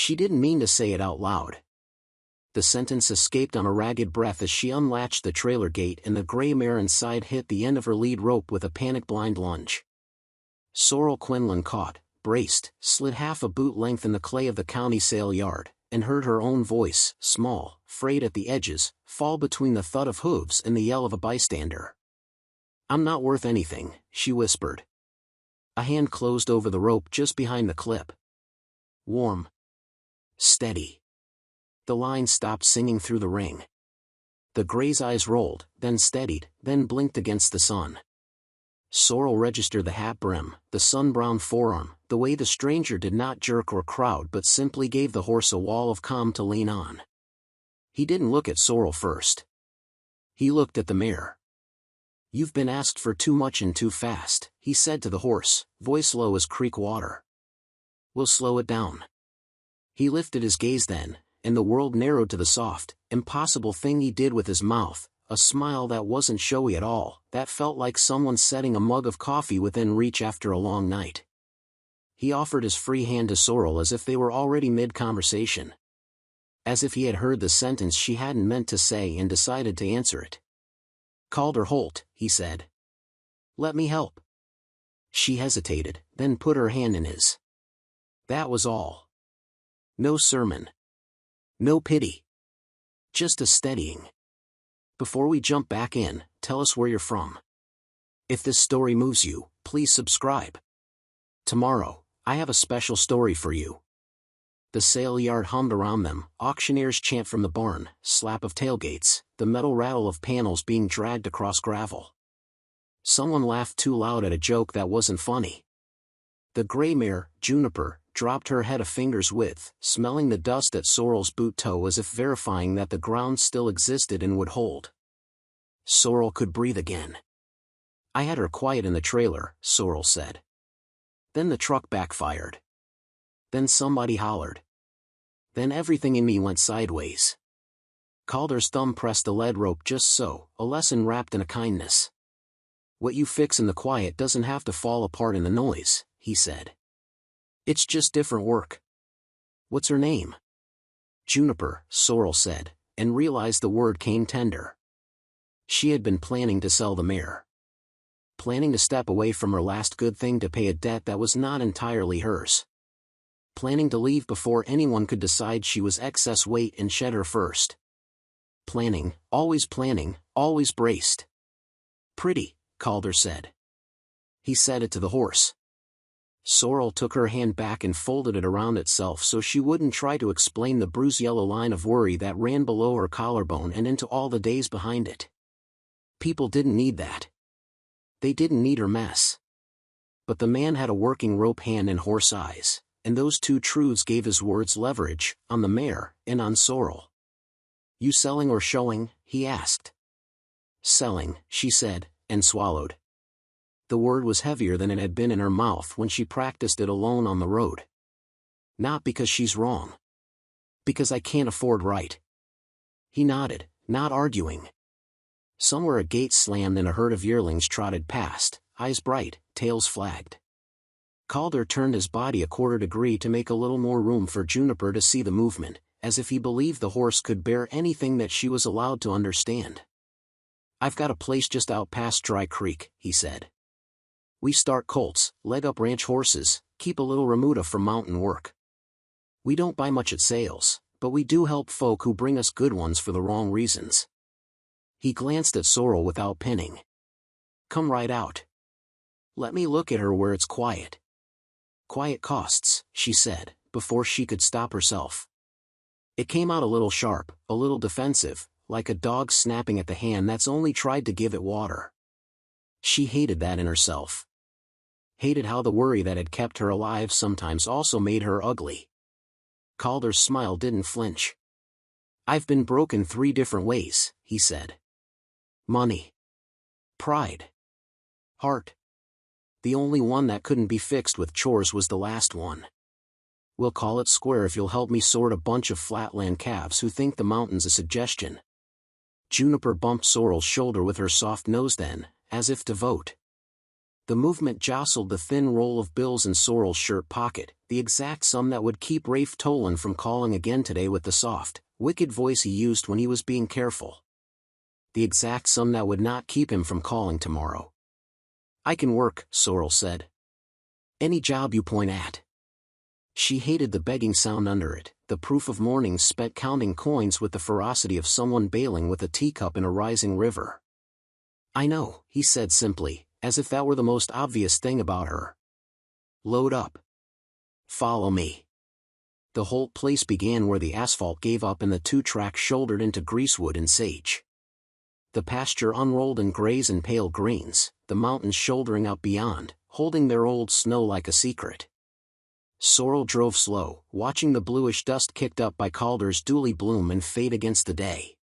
She didn't mean to say it out loud. The sentence escaped on a ragged breath as she unlatched the trailer gate and the gray mare inside hit the end of her lead rope with a panic-blind lunge. Sorrel Quinlan caught, braced, slid half a boot length in the clay of the county sale yard, and heard her own voice, small, frayed at the edges, fall between the thud of hooves and the yell of a bystander. "I'm not worth anything," she whispered. A hand closed over the rope just behind the clip. Warm. Steady. The line stopped singing through the ring. The gray's eyes rolled, then steadied, then blinked against the sun. Sorrel registered the hat brim, the sun-brown forearm, the way the stranger did not jerk or crowd but simply gave the horse a wall of calm to lean on. He didn't look at Sorrel first. He looked at the mare. "You've been asked for too much and too fast," he said to the horse, voice low as creek water. "We'll slow it down." He lifted his gaze then, and the world narrowed to the soft, impossible thing he did with his mouth, a smile that wasn't showy at all, that felt like someone setting a mug of coffee within reach after a long night. He offered his free hand to Sorrel as if they were already mid-conversation. As if he had heard the sentence she hadn't meant to say and decided to answer it. "Calder Holt," he said. "Let me help." She hesitated, then put her hand in his. That was all. No sermon. No pity. Just a steadying. "Before we jump back in, tell us where you're from. If this story moves you, please subscribe. Tomorrow, I have a special story for you." The sale yard hummed around them, auctioneer's chant from the barn, slap of tailgates, the metal rattle of panels being dragged across gravel. Someone laughed too loud at a joke that wasn't funny. The gray mare, Juniper, dropped her head a finger's width, smelling the dust at Sorrel's boot toe as if verifying that the ground still existed and would hold. Sorrel could breathe again. "I had her quiet in the trailer," Sorrel said. "Then the truck backfired. Then somebody hollered. Then everything in me went sideways." Calder's thumb pressed the lead rope just so, a lesson wrapped in a kindness. "What you fix in the quiet doesn't have to fall apart in the noise," he said. "It's just different work." "What's her name?" "Juniper," Sorrel said, and realized the word came tender. She had been planning to sell the mare. Planning to step away from her last good thing to pay a debt that was not entirely hers. Planning to leave before anyone could decide she was excess weight and shed her first. Planning, always braced. "Pretty," Calder said. He said it to the horse. Sorrel took her hand back and folded it around itself so she wouldn't try to explain the bruised yellow line of worry that ran below her collarbone and into all the days behind it. People didn't need that. They didn't need her mess. But the man had a working rope hand and horse eyes, and those two truths gave his words leverage, on the mare, and on Sorrel. "You selling or showing?" he asked. "Selling," she said, and swallowed. The word was heavier than it had been in her mouth when she practiced it alone on the road. "Not because she's wrong. Because I can't afford right." He nodded, not arguing. Somewhere a gate slammed and a herd of yearlings trotted past, eyes bright, tails flagged. Calder turned his body a quarter degree to make a little more room for Juniper to see the movement, as if he believed the horse could bear anything that she was allowed to understand. "I've got a place just out past Dry Creek," he said. "We start colts, leg up ranch horses, keep a little remuda for mountain work. We don't buy much at sales, but we do help folk who bring us good ones for the wrong reasons." He glanced at Sorrel without pinning. "Come right out. Let me look at her where it's quiet." "Quiet costs," she said, before she could stop herself. It came out a little sharp, a little defensive, like a dog snapping at the hand that's only tried to give it water. She hated that in herself. Hated how the worry that had kept her alive sometimes also made her ugly. Calder's smile didn't flinch. "I've been broken 3 different ways," he said. "Money. Pride. Heart. The only one that couldn't be fixed with chores was the last one. We'll call it square if you'll help me sort a bunch of flatland calves who think the mountain's a suggestion." Juniper bumped Sorrel's shoulder with her soft nose then, as if to vote. The movement jostled the thin roll of bills in Sorrel's shirt pocket, the exact sum that would keep Rafe Tolan from calling again today with the soft, wicked voice he used when he was being careful. The exact sum that would not keep him from calling tomorrow. "I can work," Sorrel said. "Any job you point at." She hated the begging sound under it, the proof of mornings spent counting coins with the ferocity of someone bailing with a teacup in a rising river. "I know," he said simply, as if that were the most obvious thing about her. "Load up. Follow me." The whole place began where the asphalt gave up and the two tracks shouldered into greasewood and sage. The pasture unrolled in grays and pale greens, the mountains shouldering out beyond, holding their old snow like a secret. Sorrel drove slow, watching the bluish dust kicked up by Calder's dually bloom and fade against the day.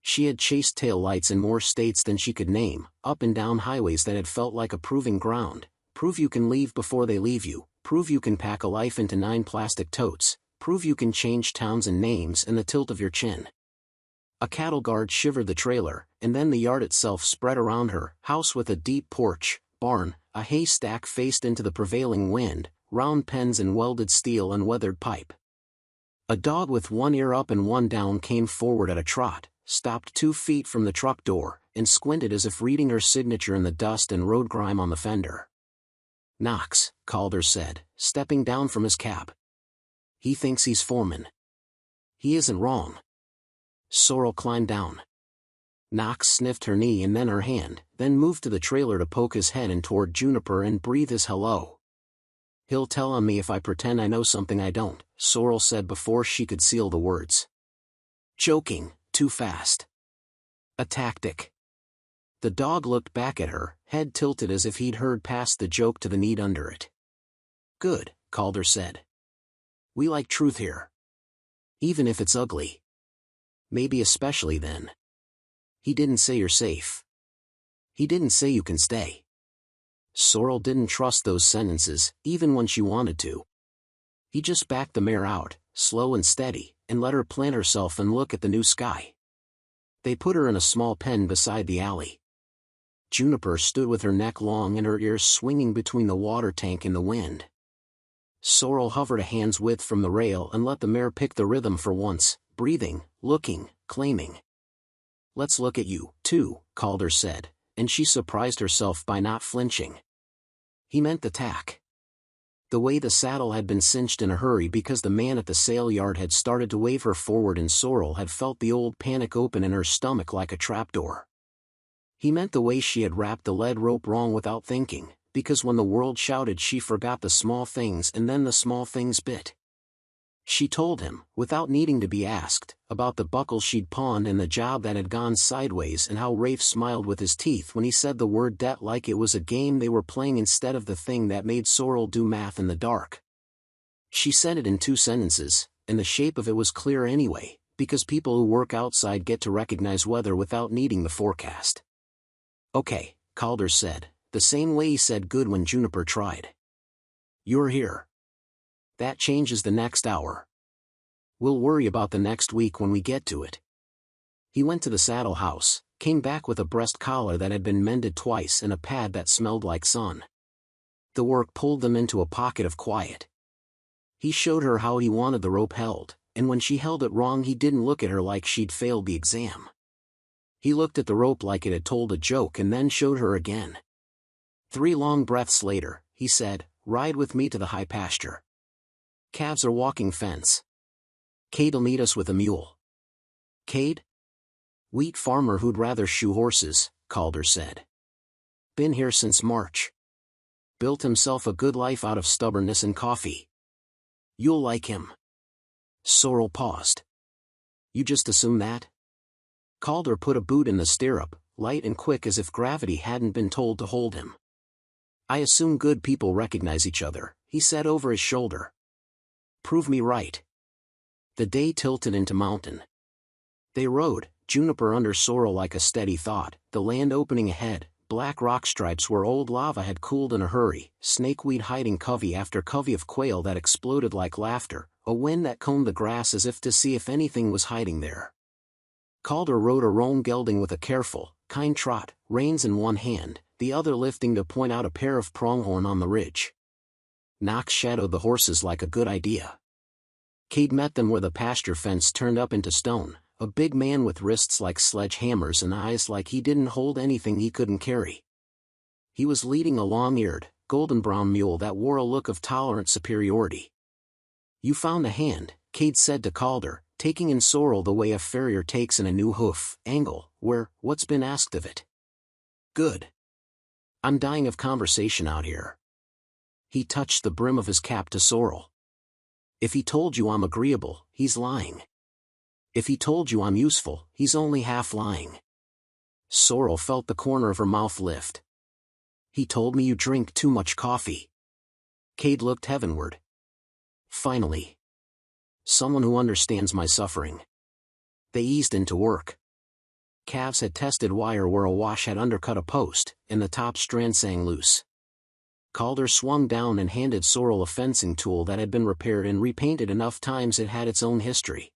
She had chased tail lights in more states than she could name, up and down highways that had felt like a proving ground. Prove you can leave before they leave you, prove you can pack a life into 9 plastic totes, prove you can change towns and names and the tilt of your chin. A cattle guard shivered the trailer, and then the yard itself spread around her, house with a deep porch, barn, a haystack faced into the prevailing wind, round pens and welded steel and weathered pipe. A dog with one ear up and one down came forward at a trot, stopped 2 feet from the truck door, and squinted as if reading her signature in the dust and road grime on the fender. "Knox," Calder said, stepping down from his cab. "He thinks he's foreman. He isn't wrong." Sorrel climbed down. Knox sniffed her knee and then her hand, then moved to the trailer to poke his head in toward Juniper and breathe his hello. "He'll tell on me if I pretend I know something I don't," Sorrel said before she could seal the words. "Joking, too fast. A tactic." The dog looked back at her, head tilted as if he'd heard past the joke to the need under it. "Good," Calder said. "We like truth here. Even if it's ugly. Maybe especially then. He didn't say you're safe. He didn't say you can stay." Sorrel didn't trust those sentences, even when she wanted to. He just backed the mare out, slow and steady, and let her plant herself and look at the new sky. They put her in a small pen beside the alley. Juniper stood with her neck long and her ears swinging between the water tank and the wind. Sorrel hovered a hand's width from the rail and let the mare pick the rhythm for once, breathing, looking, claiming. "Let's look at you, too," Calder said, and she surprised herself by not flinching. He meant the tack. The way the saddle had been cinched in a hurry because the man at the sale yard had started to wave her forward and Sorrel had felt the old panic open in her stomach like a trapdoor. He meant the way she had wrapped the lead rope wrong without thinking, because when the world shouted she forgot the small things and then the small things bit. She told him, without needing to be asked, about the buckle she'd pawned and the job that had gone sideways and how Rafe smiled with his teeth when he said the word debt like it was a game they were playing instead of the thing that made Sorrel do math in the dark. She said it in 2 sentences, and the shape of it was clear anyway, because people who work outside get to recognize weather without needing the forecast. "Okay," Calder said, the same way he said good when Juniper tried. "You're here. That changes the next hour. We'll worry about the next week when we get to it." He went to the saddle house, came back with a breast collar that had been mended twice and a pad that smelled like sun. The work pulled them into a pocket of quiet. He showed her how he wanted the rope held, and when she held it wrong he didn't look at her like she'd failed the exam. He looked at the rope like it had told a joke and then showed her again. 3 long breaths later, he said, "Ride with me to the high pasture. Calves are walking fence. Cade'll meet us with a mule." "Cade?" "Wheat farmer who'd rather shoe horses," Calder said. "Been here since March. Built himself a good life out of stubbornness and coffee. You'll like him." Sorrel paused. "You just assume that?" Calder put a boot in the stirrup, light and quick as if gravity hadn't been told to hold him. "I assume good people recognize each other," he said over his shoulder. "Prove me right." The day tilted into mountain. They rode, Juniper under Sorrel like a steady thought, the land opening ahead, black rock stripes where old lava had cooled in a hurry, snakeweed hiding covey after covey of quail that exploded like laughter, a wind that combed the grass as if to see if anything was hiding there. Calder rode a roan gelding with a careful, kind trot, reins in one hand, the other lifting to point out a pair of pronghorn on the ridge. Knox shadowed the horses like a good idea. Cade met them where the pasture fence turned up into stone, a big man with wrists like sledgehammers and eyes like he didn't hold anything he couldn't carry. He was leading a long-eared, golden-brown mule that wore a look of tolerant superiority. "You found a hand," Cade said to Calder, taking in Sorrel the way a farrier takes in a new hoof, angle, what's been asked of it? "Good. I'm dying of conversation out here." He touched the brim of his cap to Sorrel. "If he told you I'm agreeable, he's lying. If he told you I'm useful, he's only half lying." Sorrel felt the corner of her mouth lift. "He told me you drink too much coffee." Cade looked heavenward. "Finally. Someone who understands my suffering." They eased into work. Calves had tested wire where a wash had undercut a post, and the top strand sang loose. Calder swung down and handed Sorrel a fencing tool that had been repaired and repainted enough times it had its own history.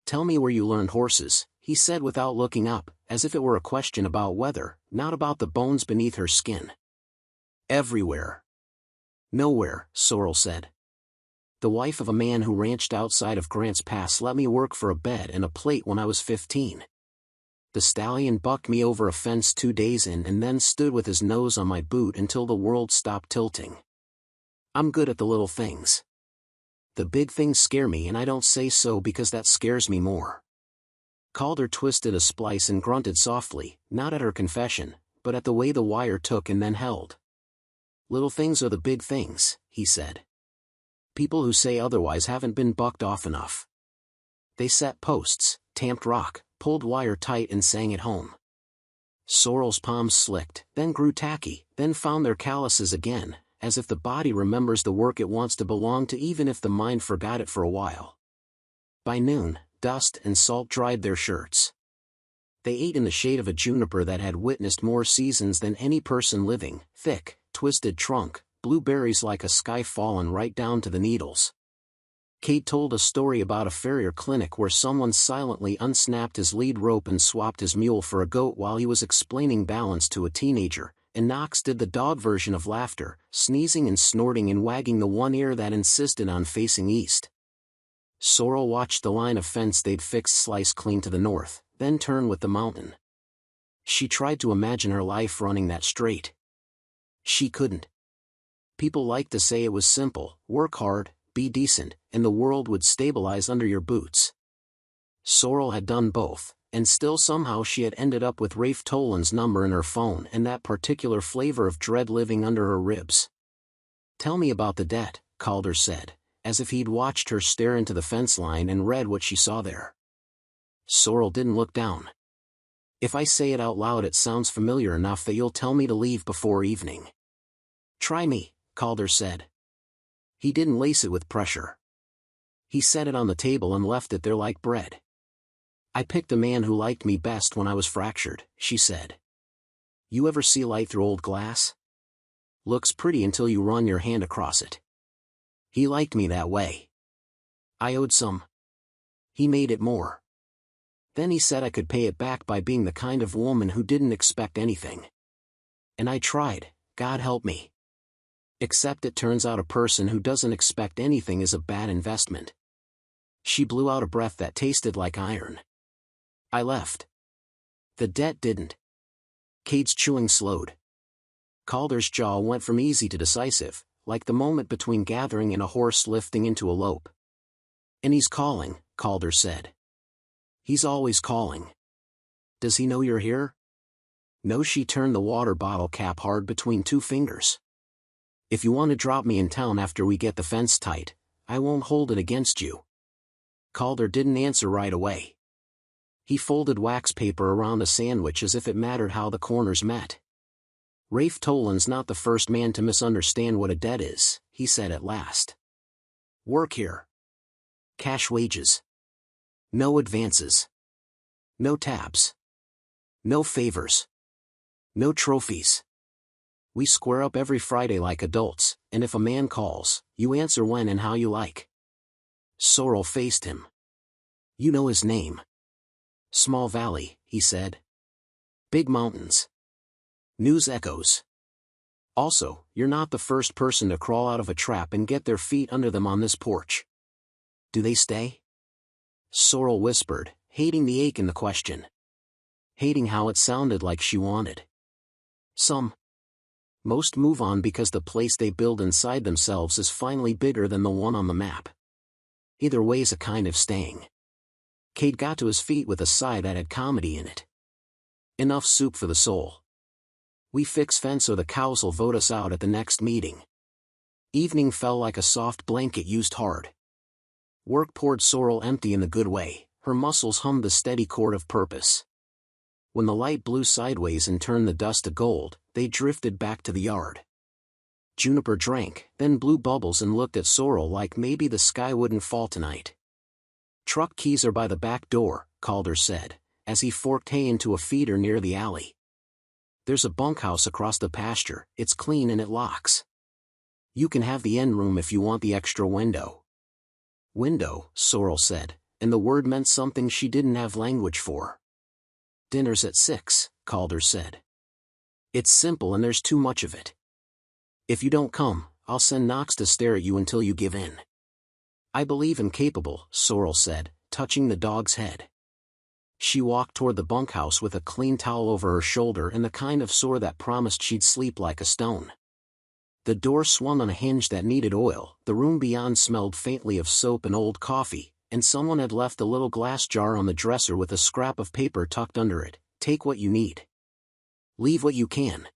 "Tell me where you learned horses," he said without looking up, as if it were a question about weather, not about the bones beneath her skin. "Everywhere." "Nowhere," Sorrel said. "The wife of a man who ranched outside of Grant's Pass let me work for a bed and a plate when I was 15. The stallion bucked me over a fence 2 days in and then stood with his nose on my boot until the world stopped tilting. I'm good at the little things. The big things scare me, and I don't say so because that scares me more." Calder twisted a splice and grunted softly, not at her confession, but at the way the wire took and then held. "Little things are the big things," he said. "People who say otherwise haven't been bucked off enough. They set posts, tamped rock, pulled wire tight and sang it home." Sorrel's palms slicked, then grew tacky, then found their calluses again, as if the body remembers the work it wants to belong to even if the mind forgot it for a while. By noon, dust and salt dried their shirts. They ate in the shade of a juniper that had witnessed more seasons than any person living, thick, twisted trunk, blueberries like a sky fallen right down to the needles. Cade told a story about a farrier clinic where someone silently unsnapped his lead rope and swapped his mule for a goat while he was explaining balance to a teenager, and Knox did the dog version of laughter, sneezing and snorting and wagging the one ear that insisted on facing east. Sorrel watched the line of fence they'd fixed slice clean to the north, then turn with the mountain. She tried to imagine her life running that straight. She couldn't. People liked to say it was simple: work hard, be decent, and the world would stabilize under your boots. Sorrel had done both, and still somehow she had ended up with Rafe Tolan's number in her phone and that particular flavor of dread living under her ribs. "Tell me about the debt," Calder said, as if he'd watched her stare into the fence line and read what she saw there. Sorrel didn't look down. "If I say it out loud it sounds familiar enough that you'll tell me to leave before evening." "Try me," Calder said. He didn't lace it with pressure. He set it on the table and left it there like bread. "I picked a man who liked me best when I was fractured," she said. "You ever see light through old glass? Looks pretty until you run your hand across it. He liked me that way. I owed some. He made it more. Then he said I could pay it back by being the kind of woman who didn't expect anything. And I tried, God help me. Except it turns out a person who doesn't expect anything is a bad investment." She blew out a breath that tasted like iron. "I left. The debt didn't." Cade's chewing slowed. Calder's jaw went from easy to decisive, like the moment between gathering and a horse lifting into a lope. "And he's calling," Calder said. "He's always calling. Does he know you're here?" "No." She turned the water bottle cap hard between 2 fingers. "If you want to drop me in town after we get the fence tight, I won't hold it against you." Calder didn't answer right away. He folded wax paper around a sandwich as if it mattered how the corners met. "Rafe Tolan's not the first man to misunderstand what a debt is," he said at last. "Work here. Cash wages. No advances. No tabs. No favors. No trophies. We square up every Friday like adults, and if a man calls, you answer when and how you like." Sorrel faced him. "You know his name." "Small Valley," he said. "Big mountains. News echoes. Also, you're not the first person to crawl out of a trap and get their feet under them on this porch. Do they stay? Sorrel whispered, hating the ache in the question. Hating how it sounded like she wanted. Some. Most move on because the place they build inside themselves is finally bigger than the one on the map. Either way's a kind of staying. Cade got to his feet with a sigh that had comedy in it. Enough soup for the soul. We fix fence or the cows'll vote us out at the next meeting. Evening fell like a soft blanket used hard. Work poured Sorrel empty in the good way, her muscles hummed the steady chord of purpose. When the light blew sideways and turned the dust to gold, they drifted back to the yard. Juniper drank, then blew bubbles and looked at Sorrel like maybe the sky wouldn't fall tonight. Truck keys are by the back door, Calder said, as he forked hay into a feeder near the alley. There's a bunkhouse across the pasture, it's clean and it locks. You can have the end room if you want the extra window. Window, Sorrel said, and the word meant something she didn't have language for. Dinner's at 6, Calder said. It's simple and there's too much of it. If you don't come, I'll send Knox to stare at you until you give in. I believe him capable, Sorrel said, touching the dog's head. She walked toward the bunkhouse with a clean towel over her shoulder and the kind of sore that promised she'd sleep like a stone. The door swung on a hinge that needed oil, the room beyond smelled faintly of soap and old coffee, and someone had left a little glass jar on the dresser with a scrap of paper tucked under it. Take what you need. Leave what you can.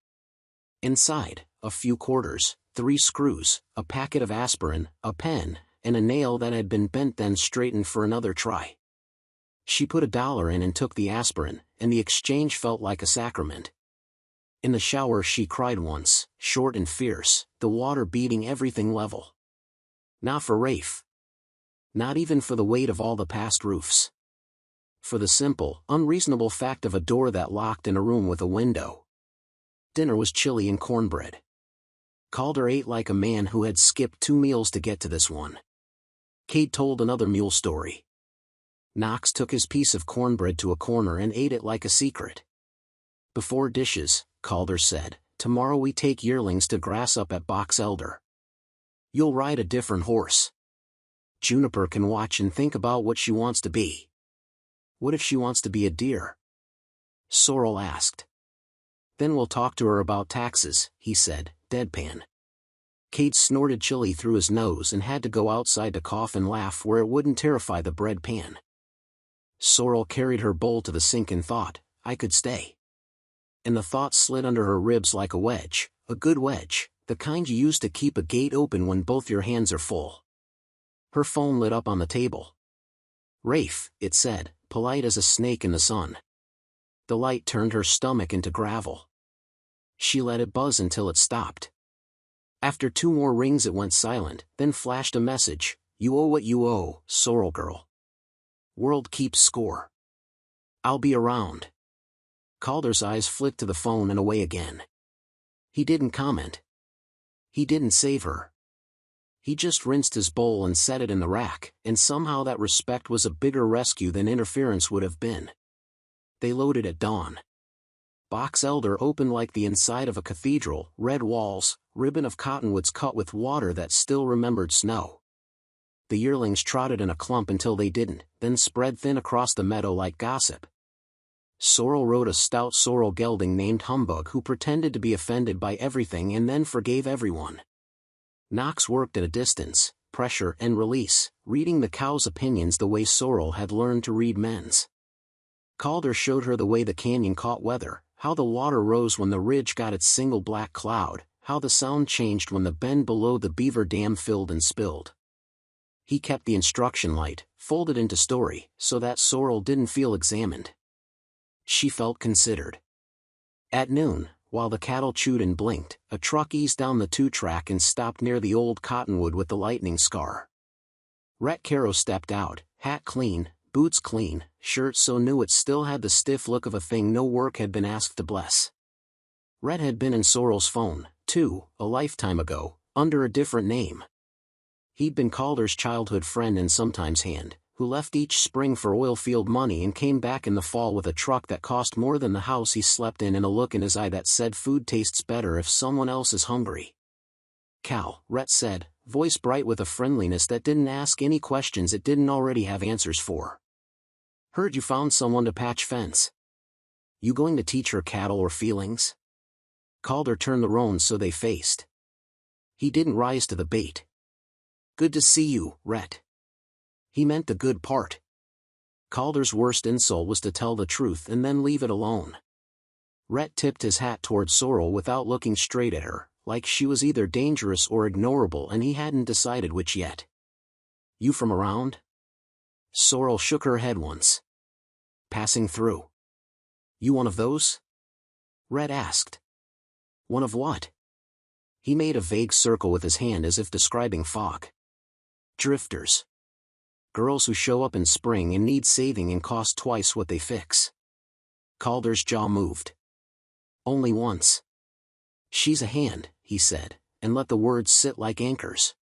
Inside, a few quarters, 3 screws, a packet of aspirin, a pen, and a nail that had been bent then straightened for another try. She put $1 in and took the aspirin, and the exchange felt like a sacrament. In the shower she cried once, short and fierce, the water beating everything level. Not for Rafe. Not even for the weight of all the past roofs. For the simple, unreasonable fact of a door that locked in a room with a window. Dinner was chili and cornbread. Calder ate like a man who had skipped 2 meals to get to this one. Cade told another mule story. Knox took his piece of cornbread to a corner and ate it like a secret. Before dishes, Calder said, tomorrow we take yearlings to grass up at Box Elder. You'll ride a different horse. Juniper can watch and think about what she wants to be. What if she wants to be a deer? Sorrel asked. Then we'll talk to her about taxes, he said, deadpan. Cade snorted chili through his nose and had to go outside to cough and laugh where it wouldn't terrify the bread pan. Sorrel carried her bowl to the sink and thought, I could stay. And the thought slid under her ribs like a wedge, a good wedge, the kind you use to keep a gate open when both your hands are full. Her phone lit up on the table. Rafe, it said, polite as a snake in the sun. The light turned her stomach into gravel. She let it buzz until it stopped. After 2 more rings it went silent, then flashed a message, you owe what you owe, Sorrel girl. World keeps score. I'll be around. Calder's eyes flicked to the phone and away again. He didn't comment. He didn't save her. He just rinsed his bowl and set it in the rack, and somehow that respect was a bigger rescue than interference would have been. They loaded at dawn. Box Elder opened like the inside of a cathedral, red walls, ribbon of cottonwoods cut with water that still remembered snow. The yearlings trotted in a clump until they didn't, then spread thin across the meadow like gossip. Sorrel rode a stout sorrel gelding named Humbug who pretended to be offended by everything and then forgave everyone. Knox worked at a distance, pressure and release, reading the cow's opinions the way Sorrel had learned to read men's. Calder showed her the way the canyon caught weather, how the water rose when the ridge got its single black cloud, how the sound changed when the bend below the beaver dam filled and spilled. He kept the instruction light, folded into story, so that Sorrel didn't feel examined. She felt considered. At noon, while the cattle chewed and blinked, a truck eased down the 2-track and stopped near the old cottonwood with the lightning scar. Rhett Caro stepped out, hat clean, boots clean, shirt so new it still had the stiff look of a thing no work had been asked to bless. Rhett had been in Sorrel's phone, too, a lifetime ago, under a different name. He'd been Calder's childhood friend and sometimes hand, who left each spring for oil field money and came back in the fall with a truck that cost more than the house he slept in and a look in his eye that said food tastes better if someone else is hungry. "Cal," Rhett said, voice bright with a friendliness that didn't ask any questions it didn't already have answers for. "Heard you found someone to patch fence. You going to teach her cattle or feelings?" Calder turned the roan so they faced. He didn't rise to the bait. "Good to see you, Rhett." He meant the good part. Calder's worst insult was to tell the truth and then leave it alone. Rhett tipped his hat toward Sorrel without looking straight at her, like she was either dangerous or ignorable and he hadn't decided which yet. "You from around?" Sorrel shook her head once. "Passing through." "You one of those?" Rhett asked. "One of what?" He made a vague circle with his hand as if describing fog. "Drifters. Girls who show up in spring and need saving and cost twice what they fix." Calder's jaw moved. "Only once." "She's a hand," he said, and let the words sit like anchors.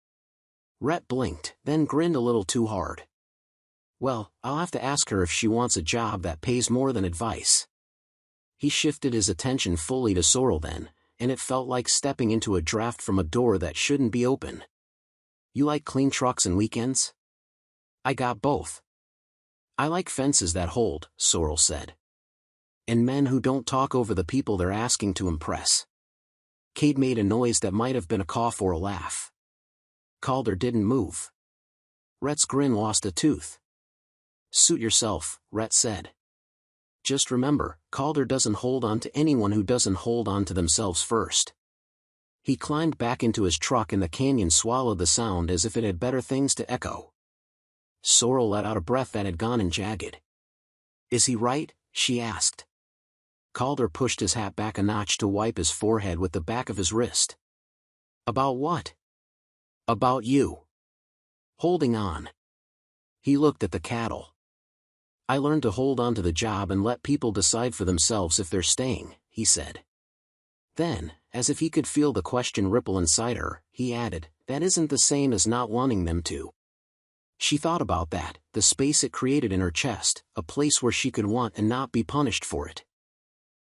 Rhett blinked, then grinned a little too hard. "Well, I'll have to ask her if she wants a job that pays more than advice." He shifted his attention fully to Sorrel then, and it felt like stepping into a draft from a door that shouldn't be open. "You like clean trucks and weekends?" "I got both." "I like fences that hold," Sorrel said. "And men who don't talk over the people they're asking to impress." Cade made a noise that might have been a cough or a laugh. Calder didn't move. Rhett's grin lost a tooth. "Suit yourself," Rhett said. "Just remember, Calder doesn't hold on to anyone who doesn't hold on to themselves first." He climbed back into his truck and the canyon swallowed the sound as if it had better things to echo. Sorrel let out a breath that had gone in jagged. "Is he right?" she asked. Calder pushed his hat back a notch to wipe his forehead with the back of his wrist. "About what?" "About you. Holding on." He looked at the cattle. "I learned to hold on to the job and let people decide for themselves if they're staying," he said. Then, as if he could feel the question ripple inside her, he added, "That isn't the same as not wanting them to." She thought about that, the space it created in her chest, a place where she could want and not be punished for it.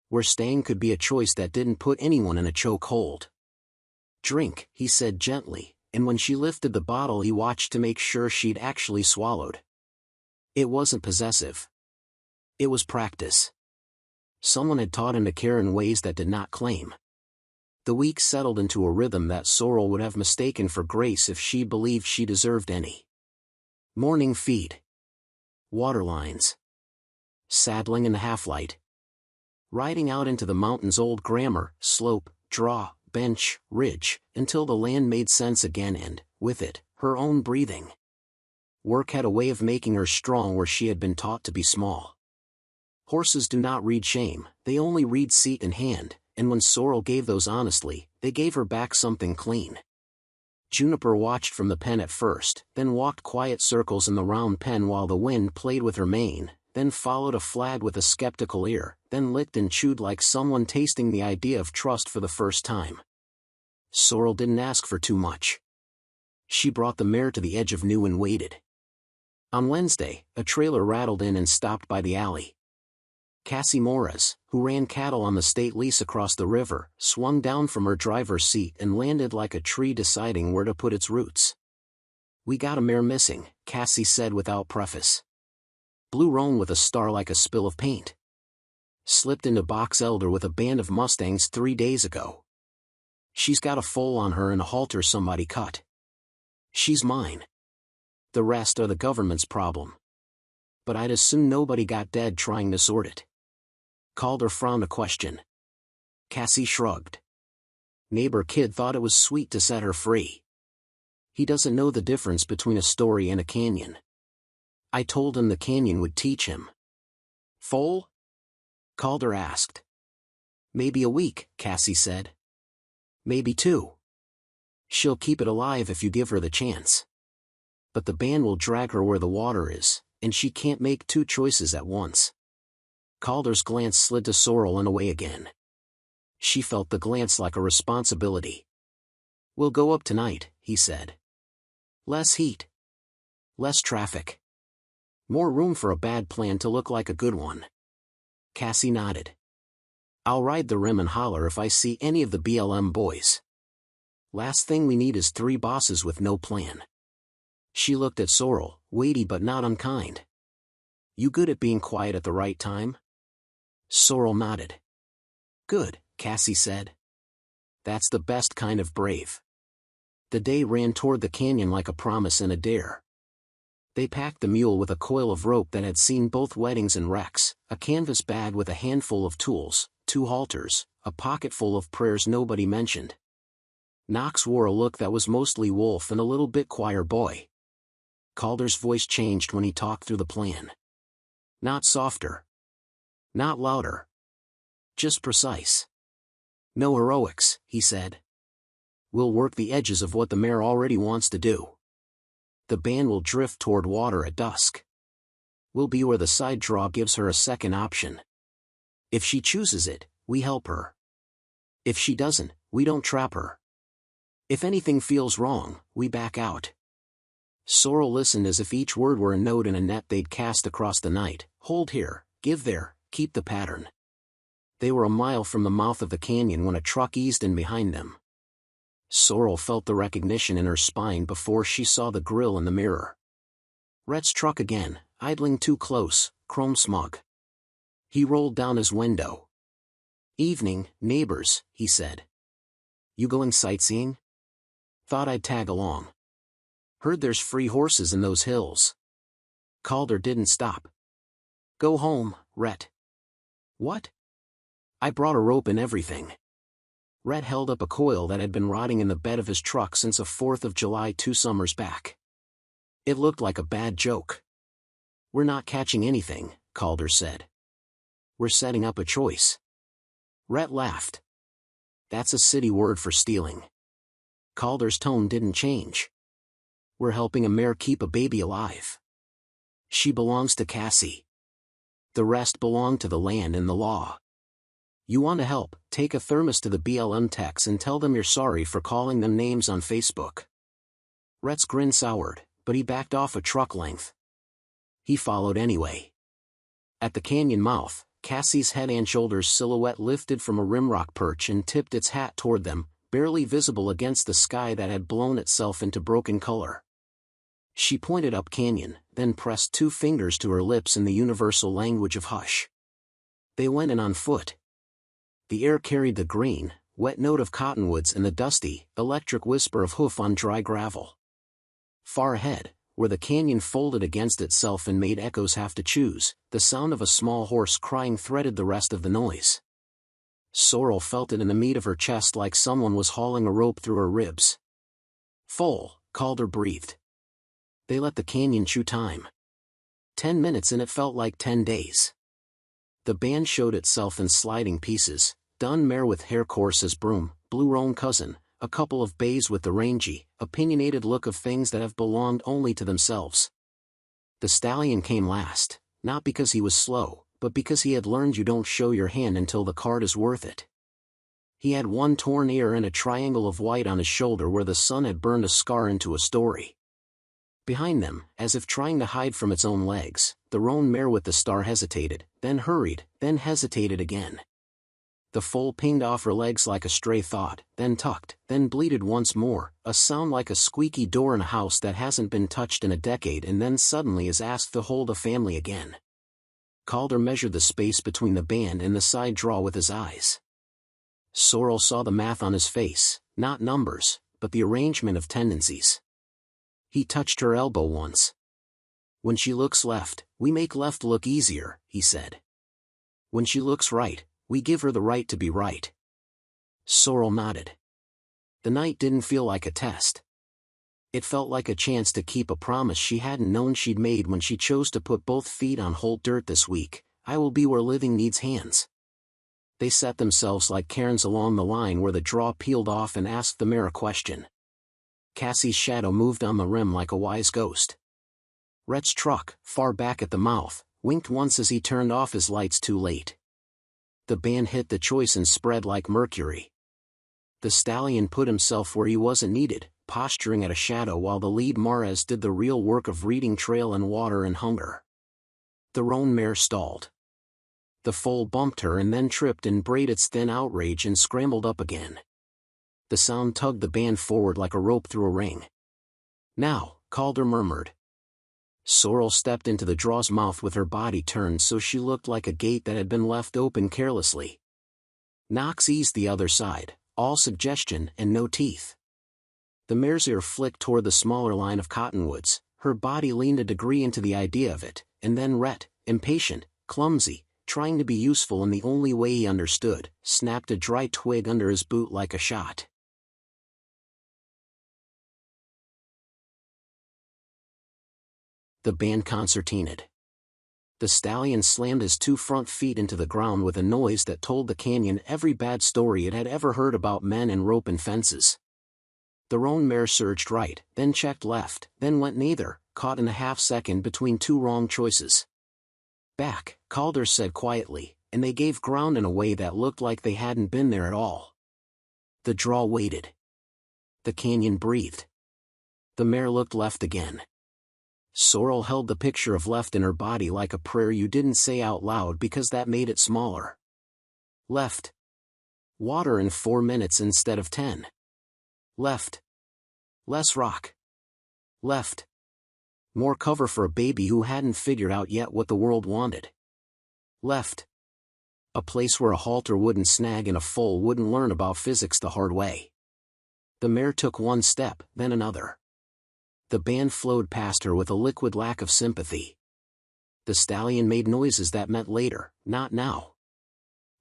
Where staying could be a choice that didn't put anyone in a choke hold. "Drink," he said gently, and when she lifted the bottle he watched to make sure she'd actually swallowed. It wasn't possessive. It was practice. Someone had taught him to care in ways that did not claim. The week settled into a rhythm that Sorrel would have mistaken for grace if she believed she deserved any. Morning feed. Water lines. Saddling in the half-light. Riding out into the mountains, old grammar, slope, draw, bench, ridge, until the land made sense again and, with it, her own breathing. Work had a way of making her strong where she had been taught to be small. Horses do not read shame, they only read seat and hand, and when Sorrel gave those honestly, they gave her back something clean. Juniper watched from the pen at first, then walked quiet circles in the round pen while the wind played with her mane, then followed a flag with a skeptical ear, then licked and chewed like someone tasting the idea of trust for the first time. Sorrel didn't ask for too much. She brought the mare to the edge of new and waited. On Wednesday, a trailer rattled in and stopped by the alley. Cassie Morris, who ran cattle on the state lease across the river, swung down from her driver's seat and landed like a tree deciding where to put its roots. "We got a mare missing," Cassie said without preface. "Blue roan with a star like a spill of paint. Slipped into Box Elder with a band of Mustangs 3 days ago. She's got a foal on her and a halter somebody cut. She's mine. The rest are the government's problem. But I'd as soon nobody got dead trying to sort it." Calder frowned a question. Cassie shrugged. "Neighbor kid thought it was sweet to set her free. He doesn't know the difference between a story and a canyon. I told him the canyon would teach him." "Foal?" Calder asked. "Maybe a week," Cassie said. "Maybe 2. She'll keep it alive if you give her the chance. But the band will drag her where the water is, and she can't make 2 choices at once." Calder's glance slid to Sorrel and away again. She felt the glance like a responsibility. "We'll go up tonight," he said. "Less heat. Less traffic. More room for a bad plan to look like a good one. Cassie nodded. I'll ride the rim and holler if I see any of the BLM boys. Last thing we need is 3 bosses with no plan. She looked at Sorrel, weighty but not unkind. You good at being quiet at the right time? Sorrel nodded. Good, Cassie said. That's the best kind of brave. The day ran toward the canyon like a promise and a dare. They packed the mule with a coil of rope that had seen both weddings and wrecks, a canvas bag with a handful of tools, 2 halters, a pocket full of prayers nobody mentioned. Knox wore a look that was mostly wolf and a little bit choir boy. Calder's voice changed when he talked through the plan. Not softer. Not louder. Just precise. No heroics, he said. We'll work the edges of what the mayor already wants to do. The band will drift toward water at dusk. We'll be where the side draw gives her a second option. If she chooses it, we help her. If she doesn't, we don't trap her. If anything feels wrong, we back out. Sorrel listened as if each word were a note in a net they'd cast across the night. Hold here, give there, keep the pattern. They were a mile from the mouth of the canyon when a truck eased in behind them. Sorrel felt the recognition in her spine before she saw the grill in the mirror. Rhett's truck again, idling too close, chrome smug. He rolled down his window. Evening, neighbors, he said. You going sightseeing? Thought I'd tag along. Heard there's free horses in those hills. Calder didn't stop. Go home, Rhett. What? I brought a rope and everything. Rhett held up a coil that had been rotting in the bed of his truck since a 4th of July 2 summers back. It looked like a bad joke. We're not catching anything, Calder said. We're setting up a choice. Rhett laughed. That's a city word for stealing. Calder's tone didn't change. We're helping a mare keep a baby alive. She belongs to Cassie. The rest belong to the land and the law. You want to help, take a thermos to the BLM techs and tell them you're sorry for calling them names on Facebook. Rhett's grin soured, but he backed off a truck length. He followed anyway. At the canyon mouth, Cassie's head and shoulders silhouette lifted from a rimrock perch and tipped its hat toward them, barely visible against the sky that had blown itself into broken color. She pointed up canyon, then pressed 2 fingers to her lips in the universal language of hush. They went in on foot. The air carried the green, wet note of cottonwoods and the dusty, electric whisper of hoof on dry gravel. Far ahead, where the canyon folded against itself and made echoes have to choose, the sound of a small horse crying threaded the rest of the noise. Sorrel felt it in the meat of her chest like someone was hauling a rope through her ribs. Full, Calder breathed. They let the canyon chew time. 10 minutes and it felt like 10 days. The band showed itself in sliding pieces, dun mare with hair coarse as broom, blue roan cousin, a couple of bays with the rangy, opinionated look of things that have belonged only to themselves. The stallion came last, not because he was slow, but because he had learned you don't show your hand until the card is worth it. He had one torn ear and a triangle of white on his shoulder where the sun had burned a scar into a story. Behind them, as if trying to hide from its own legs, the roan mare with the star hesitated, then hurried, then hesitated again. The foal pinged off her legs like a stray thought, then tucked, then bleated once more, a sound like a squeaky door in a house that hasn't been touched in a decade and then suddenly is asked to hold a family again. Calder measured the space between the band and the side draw with his eyes. Sorrel saw the math on his face, not numbers, but the arrangement of tendencies. He touched her elbow once. When she looks left, we make left look easier, he said. When she looks right, we give her the right to be right. Sorrel nodded. The night didn't feel like a test. It felt like a chance to keep a promise she hadn't known she'd made when she chose to put both feet on Holt dirt this week. I will be where living needs hands. They set themselves like cairns along the line where the draw peeled off and asked the mare a question. Cassie's shadow moved on the rim like a wise ghost. Rhett's truck, far back at the mouth, winked once as he turned off his lights too late. The band hit the choice and spread like mercury. The stallion put himself where he wasn't needed, posturing at a shadow while the lead Mares did the real work of reading trail and water and hunger. The roan mare stalled. The foal bumped her and then tripped and brayed its thin outrage and scrambled up again. The sound tugged the band forward like a rope through a ring. "Now," Calder murmured. Sorrel stepped into the draw's mouth with her body turned so she looked like a gate that had been left open carelessly. Knox eased the other side, all suggestion and no teeth. The mare's ear flicked toward the smaller line of cottonwoods, her body leaned a degree into the idea of it, and then Rhett, impatient, clumsy, trying to be useful in the only way he understood, snapped a dry twig under his boot like a shot. The band concertinaed. The stallion slammed his 2 front feet into the ground with a noise that told the canyon every bad story it had ever heard about men and rope and fences. The roan mare surged right, then checked left, then went neither, caught in a half-second between 2 wrong choices. "Back," Calder said quietly, and they gave ground in a way that looked like they hadn't been there at all. The draw waited. The canyon breathed. The mare looked left again. Sorrel held the picture of left in her body like a prayer you didn't say out loud because that made it smaller. Left. Water in 4 minutes instead of 10. Left. Less rock. Left. More cover for a baby who hadn't figured out yet what the world wanted. Left. A place where a halter wouldn't snag and a foal wouldn't learn about physics the hard way. The mare took 1 step, then another. The band flowed past her with a liquid lack of sympathy. The stallion made noises that meant later, not now.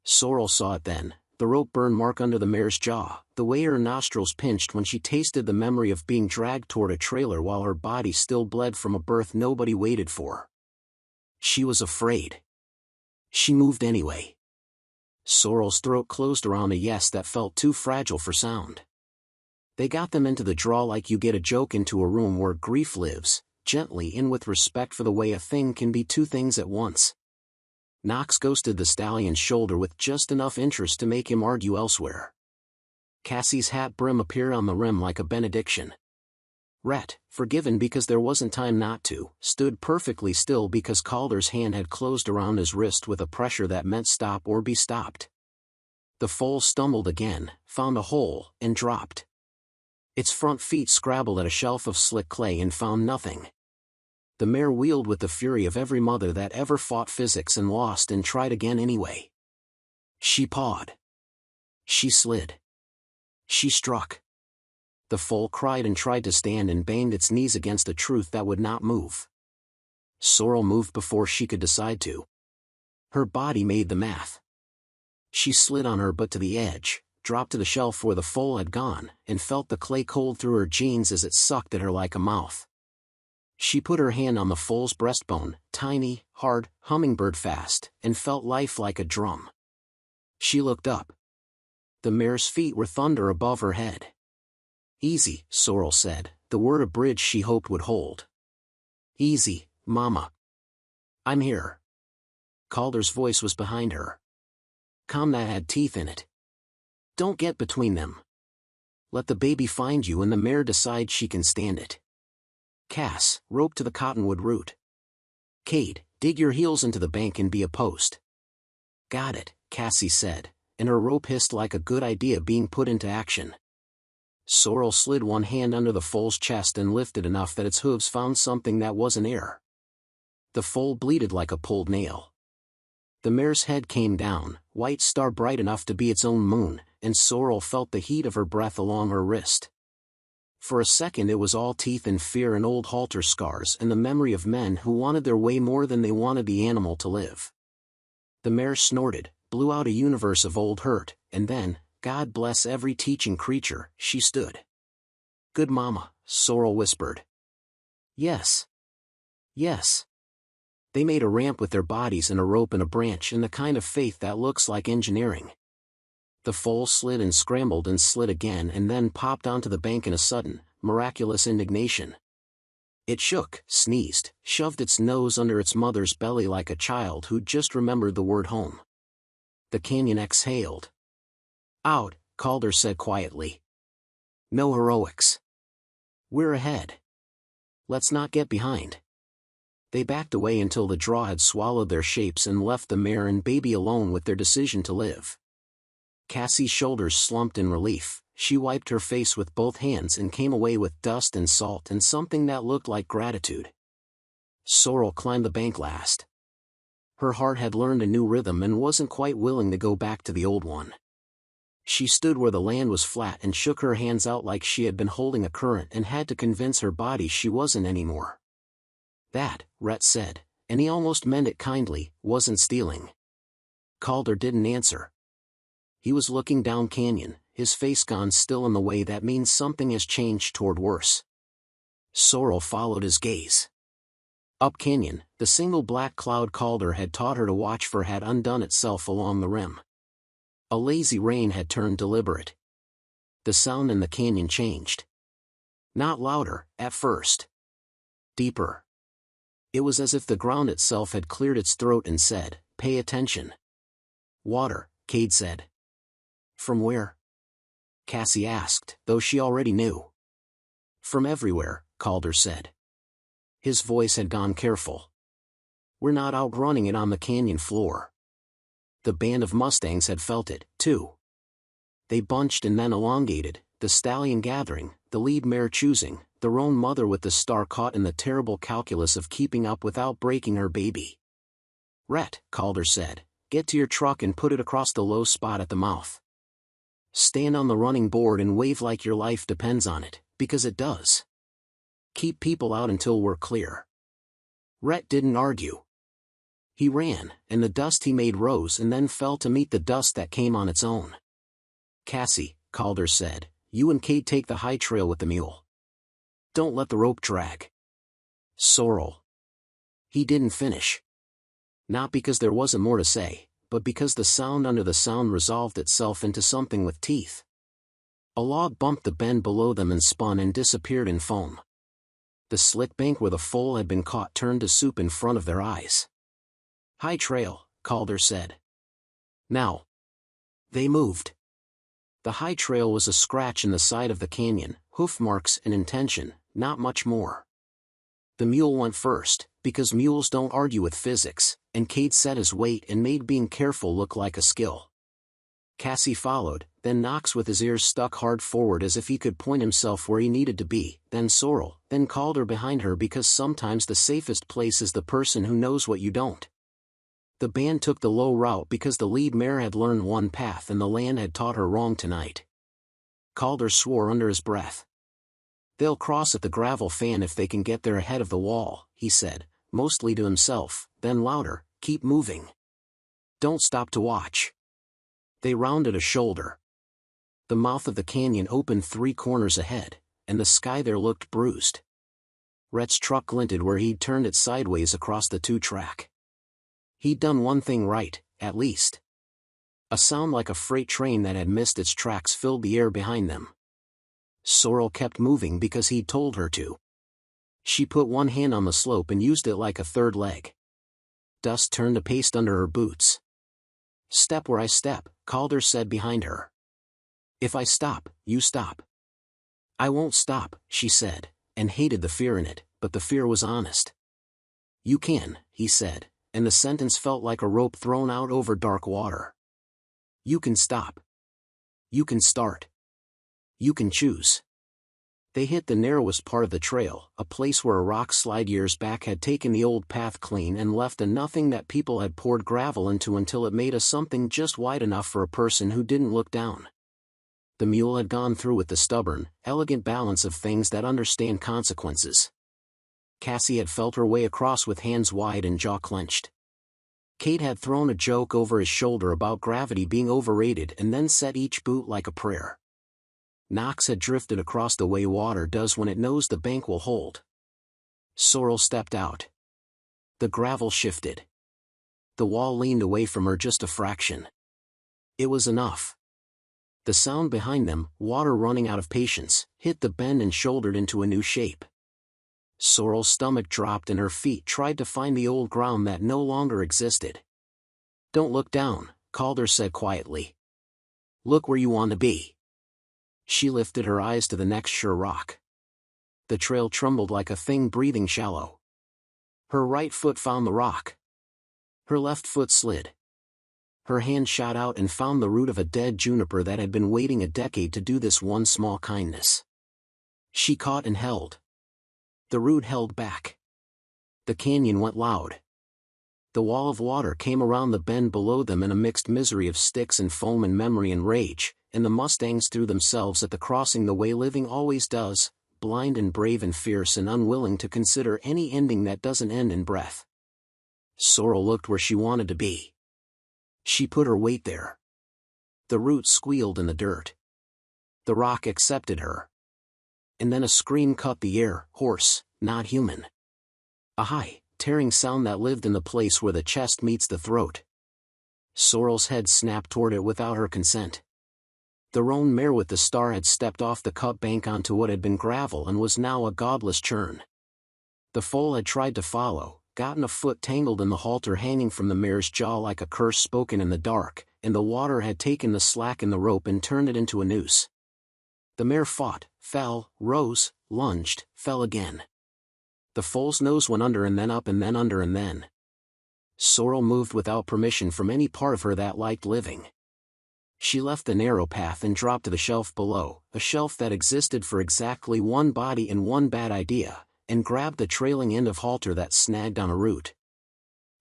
Sorrel saw it then, the rope burn mark under the mare's jaw, the way her nostrils pinched when she tasted the memory of being dragged toward a trailer while her body still bled from a birth nobody waited for. She was afraid. She moved anyway. Sorrel's throat closed around a yes that felt too fragile for sound. They got them into the draw like you get a joke into a room where grief lives, gently in with respect for the way a thing can be 2 things at once. Knox ghosted the stallion's shoulder with just enough interest to make him argue elsewhere. Cassie's hat brim appeared on the rim like a benediction. Rhett, forgiven because there wasn't time not to, stood perfectly still because Calder's hand had closed around his wrist with a pressure that meant stop or be stopped. The foal stumbled again, found a hole, and dropped. Its front feet scrabbled at a shelf of slick clay and found nothing. The mare wheeled with the fury of every mother that ever fought physics and lost and tried again anyway. She pawed. She slid. She struck. The foal cried and tried to stand and banged its knees against a truth that would not move. Sorrel moved before she could decide to. Her body made the math. She slid on her butt to the edge, dropped to the shelf where the foal had gone, and felt the clay cold through her jeans as it sucked at her like a mouth. She put her hand on the foal's breastbone, tiny, hard, hummingbird fast, and felt life like a drum. She looked up. The mare's feet were thunder above her head. "Easy," Sorrel said, the word a bridge she hoped would hold. "Easy, Mama. I'm here." Calder's voice was behind her. "Calm, that had teeth in it. Don't get between them. Let the baby find you and the mare decide she can stand it. Cass, rope to the cottonwood root. Kate, dig your heels into the bank and be a post." "Got it," Cassie said, and her rope hissed like a good idea being put into action. Sorrel slid 1 hand under the foal's chest and lifted enough that its hooves found something that wasn't air. The foal bleated like a pulled nail. The mare's head came down, white star bright enough to be its own moon, and Sorrel felt the heat of her breath along her wrist. For a second it was all teeth and fear and old halter scars and the memory of men who wanted their way more than they wanted the animal to live. The mare snorted, blew out a universe of old hurt, and then, God bless every teaching creature, she stood. "Good Mama," Sorrel whispered. "Yes. Yes." They made a ramp with their bodies and a rope and a branch and the kind of faith that looks like engineering. The foal slid and scrambled and slid again and then popped onto the bank in a sudden, miraculous indignation. It shook, sneezed, shoved its nose under its mother's belly like a child who'd just remembered the word home. The canyon exhaled. "Out," Calder said quietly. "No heroics. We're ahead. Let's not get behind." They backed away until the draw had swallowed their shapes and left the mare and baby alone with their decision to live. Cassie's shoulders slumped in relief. She wiped her face with both hands and came away with dust and salt and something that looked like gratitude. Sorrel climbed the bank last. Her heart had learned a new rhythm and wasn't quite willing to go back to the old one. She stood where the land was flat and shook her hands out like she had been holding a current and had to convince her body she wasn't anymore. That, Rhett said, and he almost meant it kindly, wasn't stealing. Calder didn't answer. He was looking down canyon, his face gone still in the way that means something has changed toward worse. Sorrel followed his gaze. Up canyon, the single black cloud Calder had taught her to watch for had undone itself along the rim. A lazy rain had turned deliberate. The sound in the canyon changed. Not louder, at first. Deeper. It was as if the ground itself had cleared its throat and said, "Pay attention." "Water," Cade said. "From where?" Cassie asked, though she already knew. "From everywhere," Calder said. His voice had gone careful. "We're not outrunning it on the canyon floor." The band of Mustangs had felt it, too. They bunched and then elongated, the stallion gathering, the lead mare choosing, the roan mother with the star caught in the terrible calculus of keeping up without breaking her baby. "Rhett," Calder said, "get to your truck and put it across the low spot at the mouth. Stand on the running board and wave like your life depends on it, because it does. Keep people out until we're clear." Rhett didn't argue. He ran, and the dust he made rose and then fell to meet the dust that came on its own. "Cassie," Calder said, "you and Cade take the high trail with the mule. Don't let the rope drag." Sorrel. He didn't finish. Not because there wasn't more to say, but because the sound under the sound resolved itself into something with teeth. A log bumped the bend below them and spun and disappeared in foam. The slick bank where the foal had been caught turned to soup in front of their eyes. "High trail," Calder said. "Now." They moved. The high trail was a scratch in the side of the canyon, hoof marks and intention, not much more. The mule went first, because mules don't argue with physics, and Cade set his weight and made being careful look like a skill. Cassie followed, then Knox with his ears stuck hard forward as if he could point himself where he needed to be, then Sorrel, then Calder behind her because sometimes the safest place is the person who knows what you don't. The band took the low route because the lead mare had learned one path and the land had taught her wrong tonight. Calder swore under his breath. "They'll cross at the gravel fan if they can get there ahead of the wall," he said, mostly to himself, then louder, "Keep moving. Don't stop to watch." They rounded a shoulder. The mouth of the canyon opened 3 corners ahead, and the sky there looked bruised. Rhett's truck glinted where he'd turned it sideways across the 2-track. He'd done one thing right, at least. A sound like a freight train that had missed its tracks filled the air behind them. Sorrel kept moving because he'd told her to. She put one hand on the slope and used it like a third leg. Dust turned to paste under her boots. "Step where I step," Calder said behind her. "If I stop, you stop." "I won't stop," she said, and hated the fear in it, but the fear was honest. "You can," he said, and the sentence felt like a rope thrown out over dark water. "You can stop. You can start. You can choose." They hit the narrowest part of the trail, a place where a rock slide years back had taken the old path clean and left a nothing that people had poured gravel into until it made a something just wide enough for a person who didn't look down. The mule had gone through with the stubborn, elegant balance of things that understand consequences. Cassie had felt her way across with hands wide and jaw clenched. Cade had thrown a joke over his shoulder about gravity being overrated and then set each boot like a prayer. Knox had drifted across the way water does when it knows the bank will hold. Sorrel stepped out. The gravel shifted. The wall leaned away from her just a fraction. It was enough. The sound behind them, water running out of patience, hit the bend and shouldered into a new shape. Sorrel's stomach dropped and her feet tried to find the old ground that no longer existed. "Don't look down," Calder said quietly. "Look where you want to be." She lifted her eyes to the next sure rock. The trail trembled like a thing breathing shallow. Her right foot found the rock. Her left foot slid. Her hand shot out and found the root of a dead juniper that had been waiting a decade to do this one small kindness. She caught and held. The root held back. The canyon went loud. The wall of water came around the bend below them in a mixed misery of sticks and foam and memory and rage, and the Mustangs threw themselves at the crossing the way living always does, blind and brave and fierce and unwilling to consider any ending that doesn't end in breath. Sorrel looked where she wanted to be. She put her weight there. The root squealed in the dirt. The rock accepted her. And then a scream cut the air, hoarse, not human. A high, tearing sound that lived in the place where the chest meets the throat. Sorrel's head snapped toward it without her consent. The roan mare with the star had stepped off the cut bank onto what had been gravel and was now a godless churn. The foal had tried to follow, gotten a foot tangled in the halter hanging from the mare's jaw like a curse spoken in the dark, and the water had taken the slack in the rope and turned it into a noose. The mare fought, fell, rose, lunged, fell again. The foal's nose went under and then up and then under and then. Sorrel moved without permission from any part of her that liked living. She left the narrow path and dropped to the shelf below, a shelf that existed for exactly one body and one bad idea, and grabbed the trailing end of halter that snagged on a root.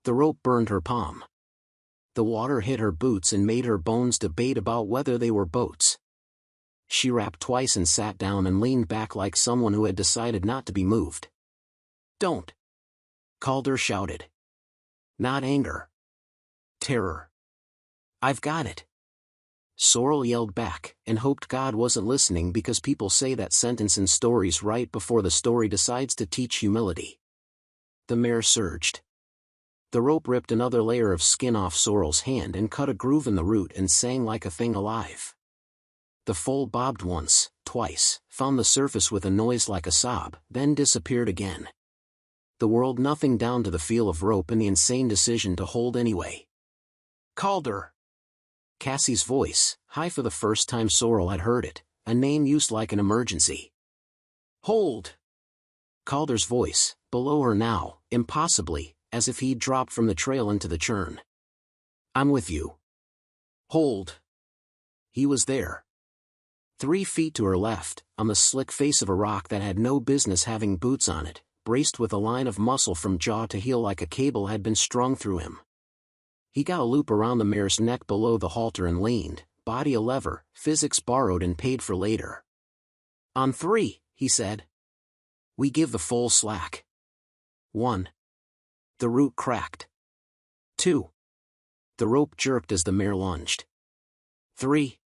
The rope burned her palm. The water hit her boots and made her bones debate about whether they were boats. She rapped twice and sat down and leaned back like someone who had decided not to be moved. "Don't!" Calder shouted. Not anger. Terror. "I've got it." Sorrel yelled back, and hoped God wasn't listening because people say that sentence in stories right before the story decides to teach humility. The mare surged. The rope ripped another layer of skin off Sorrel's hand and cut a groove in the root and sang like a thing alive. The foal bobbed once, twice, found the surface with a noise like a sob, then disappeared again. The world nothing down to the feel of rope and the insane decision to hold anyway. "Calder!" Cassie's voice, high for the first time Sorrel had heard it, a name used like an emergency. "Hold!" Calder's voice, below her now, impossibly, as if he'd dropped from the trail into the churn. "I'm with you." "Hold!" He was there. 3 feet to her left, on the slick face of a rock that had no business having boots on it, braced with a line of muscle from jaw to heel like a cable had been strung through him. He got a loop around the mare's neck below the halter and leaned, body a lever, physics borrowed and paid for later. "On 3, he said. "We give the foal slack." 1. The root cracked. 2. The rope jerked as the mare lunged. 3.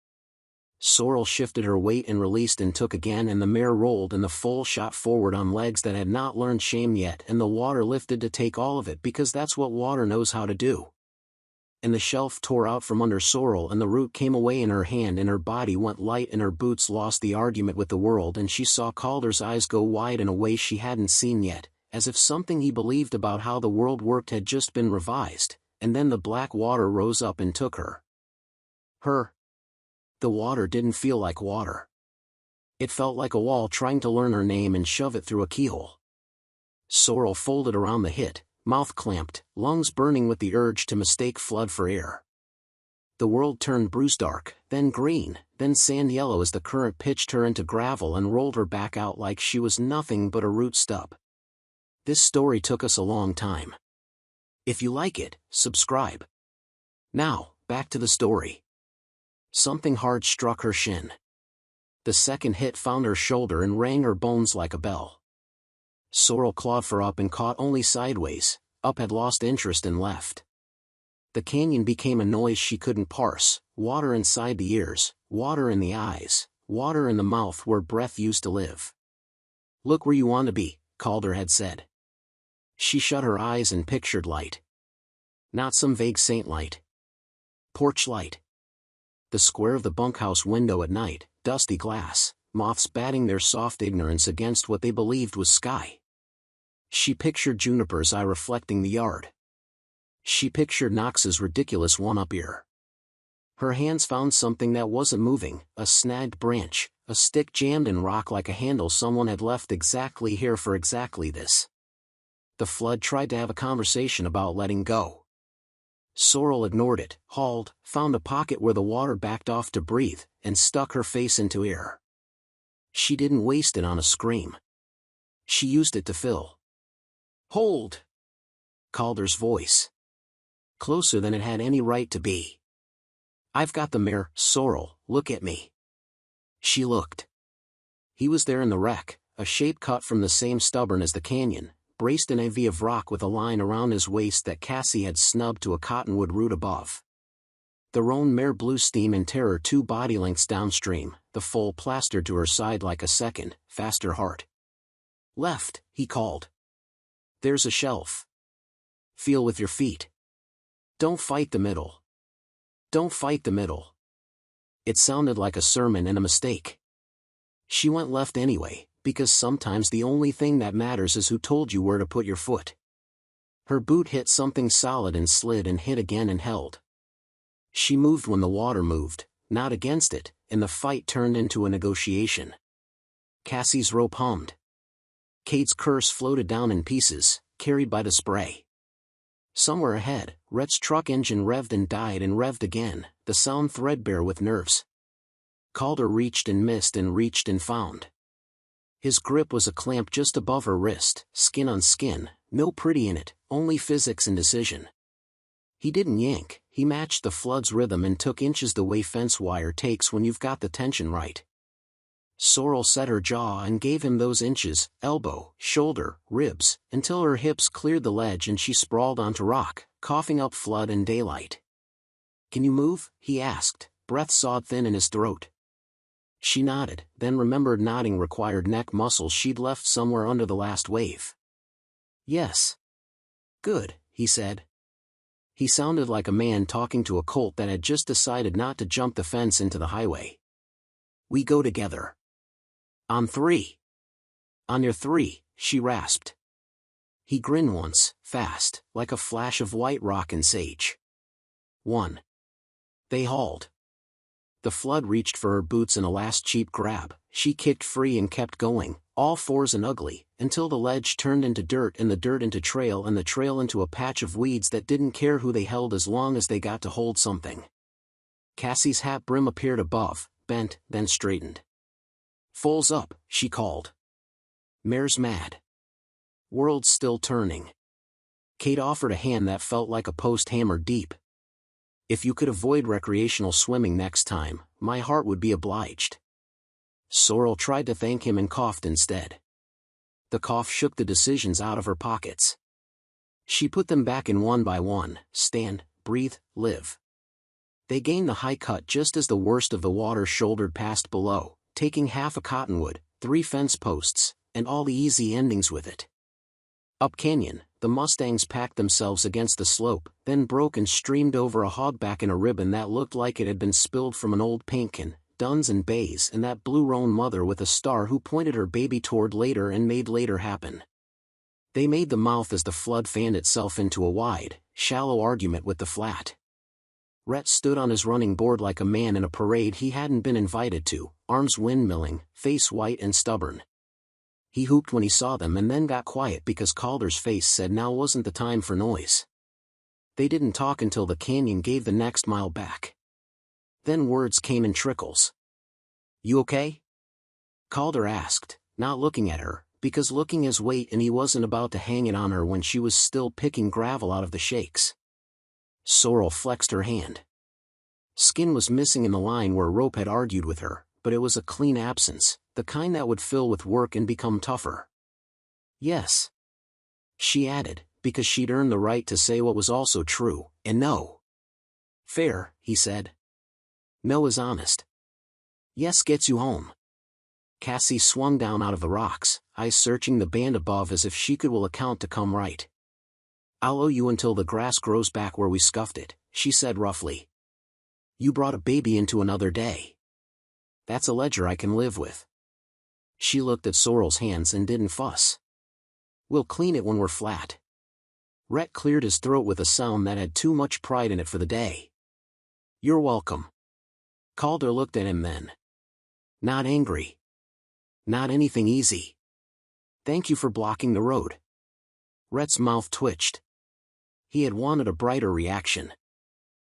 Sorrel shifted her weight and released and took again, and the mare rolled and the foal shot forward on legs that had not learned shame yet, and the water lifted to take all of it because that's what water knows how to do. And the shelf tore out from under Sorrel and the root came away in her hand and her body went light and her boots lost the argument with the world, and she saw Calder's eyes go wide in a way she hadn't seen yet, as if something he believed about how the world worked had just been revised, and then the black water rose up and took her. The water didn't feel like water. It felt like a wall trying to learn her name and shove it through a keyhole. Sorrel folded around the hit, mouth clamped, lungs burning with the urge to mistake flood for air. The world turned bruise dark, then green, then sand yellow as the current pitched her into gravel and rolled her back out like she was nothing but a root stub. This story took us a long time. If you like it, subscribe. Now, back to the story. Something hard struck her shin. The second hit found her shoulder and rang her bones like a bell. Sorrel clawed for up and caught only sideways, up had lost interest and left. The canyon became a noise she couldn't parse, water inside the ears, water in the eyes, water in the mouth where breath used to live. "Look where you want to be," Calder had said. She shut her eyes and pictured light. Not some vague saint light. Porch light. The square of the bunkhouse window at night, dusty glass, moths batting their soft ignorance against what they believed was sky. She pictured Juniper's eye reflecting the yard. She pictured Knox's ridiculous one-up ear. Her hands found something that wasn't moving, a snagged branch, a stick jammed in rock like a handle someone had left exactly here for exactly this. The flood tried to have a conversation about letting go. Sorrel ignored it, hauled, found a pocket where the water backed off to breathe, and stuck her face into air. She didn't waste it on a scream. She used it to fill. "Hold!" Calder's voice. Closer than it had any right to be. "I've got the mare, Sorrel, look at me." She looked. He was there in the wreck, a shape cut from the same stubborn as the canyon, braced in a V of rock with a line around his waist that Cassie had snubbed to a cottonwood root above. The roan mare blew steam in terror 2 body lengths downstream, the foal plastered to her side like a second, faster heart. "Left," he called. "There's a shelf. Feel with your feet. Don't fight the middle. Don't fight the middle." It sounded like a sermon and a mistake. She went left anyway, because sometimes the only thing that matters is who told you where to put your foot. Her boot hit something solid and slid and hit again and held. She moved when the water moved, not against it, and the fight turned into a negotiation. Cassie's rope hummed. Kate's curse floated down in pieces, carried by the spray. Somewhere ahead, Rhett's truck engine revved and died and revved again, the sound threadbare with nerves. Calder reached and missed and reached and found. His grip was a clamp just above her wrist, skin on skin, no pretty in it, only physics and decision. He didn't yank, he matched the flood's rhythm and took inches the way fence wire takes when you've got the tension right. Sorrel set her jaw and gave him those inches, elbow, shoulder, ribs, until her hips cleared the ledge and she sprawled onto rock, coughing up flood and daylight. "Can you move?" he asked, breath sawed thin in his throat. She nodded, then remembered nodding required neck muscles she'd left somewhere under the last wave. "Yes." "Good," he said. He sounded like a man talking to a colt that had just decided not to jump the fence into the highway. "We go together." "On 3. "On your 3, she rasped. He grinned once, fast, like a flash of white rock and sage. 1. They hauled. The flood reached for her boots in a last cheap grab. She kicked free and kept going, all fours and ugly, until the ledge turned into dirt and the dirt into trail and the trail into a patch of weeds that didn't care who they held as long as they got to hold something. Cassie's hat brim appeared above, bent, then straightened. "Foal's up," she called. "Mare's mad. World's still turning." Kate offered a hand that felt like a post hammered deep. "If you could avoid recreational swimming next time, my heart would be obliged." Sorrel tried to thank him and coughed instead. The cough shook the decisions out of her pockets. She put them back in one by one, stand, breathe, live. They gained the high cut just as the worst of the water shouldered past below, taking half a cottonwood, 3 fence posts, and all the easy endings with it. Up canyon, the Mustangs packed themselves against the slope, then broke and streamed over a hogback in a ribbon that looked like it had been spilled from an old paint can, duns and bays and that blue roan mother with a star who pointed her baby toward later and made later happen. They made the mouth as the flood fanned itself into a wide, shallow argument with the flat. Rhett stood on his running board like a man in a parade he hadn't been invited to, arms windmilling, face white and stubborn. He hooped when he saw them and then got quiet because Calder's face said now wasn't the time for noise. They didn't talk until the canyon gave the next mile back. Then words came in trickles. "You okay?" Calder asked, not looking at her, because looking his weight and he wasn't about to hang it on her when she was still picking gravel out of the shakes. Sorrel flexed her hand. Skin was missing in the line where Rope had argued with her, but it was a clean absence, the kind that would fill with work and become tougher. "Yes," she added, because she'd earned the right to say what was also true, and no. "Fair," he said. "No is honest." "Yes gets you home." Cassie swung down out of the rocks, eyes searching the band above as if she could will account to come right. "I'll owe you until the grass grows back where we scuffed it," she said roughly. "You brought a baby into another day. That's a ledger I can live with." She looked at Sorrel's hands and didn't fuss. "We'll clean it when we're flat." Rhett cleared his throat with a sound that had too much pride in it for the day. "You're welcome." Calder looked at him then. Not angry. Not anything easy. "Thank you for blocking the road." Rhett's mouth twitched. He had wanted a brighter reaction.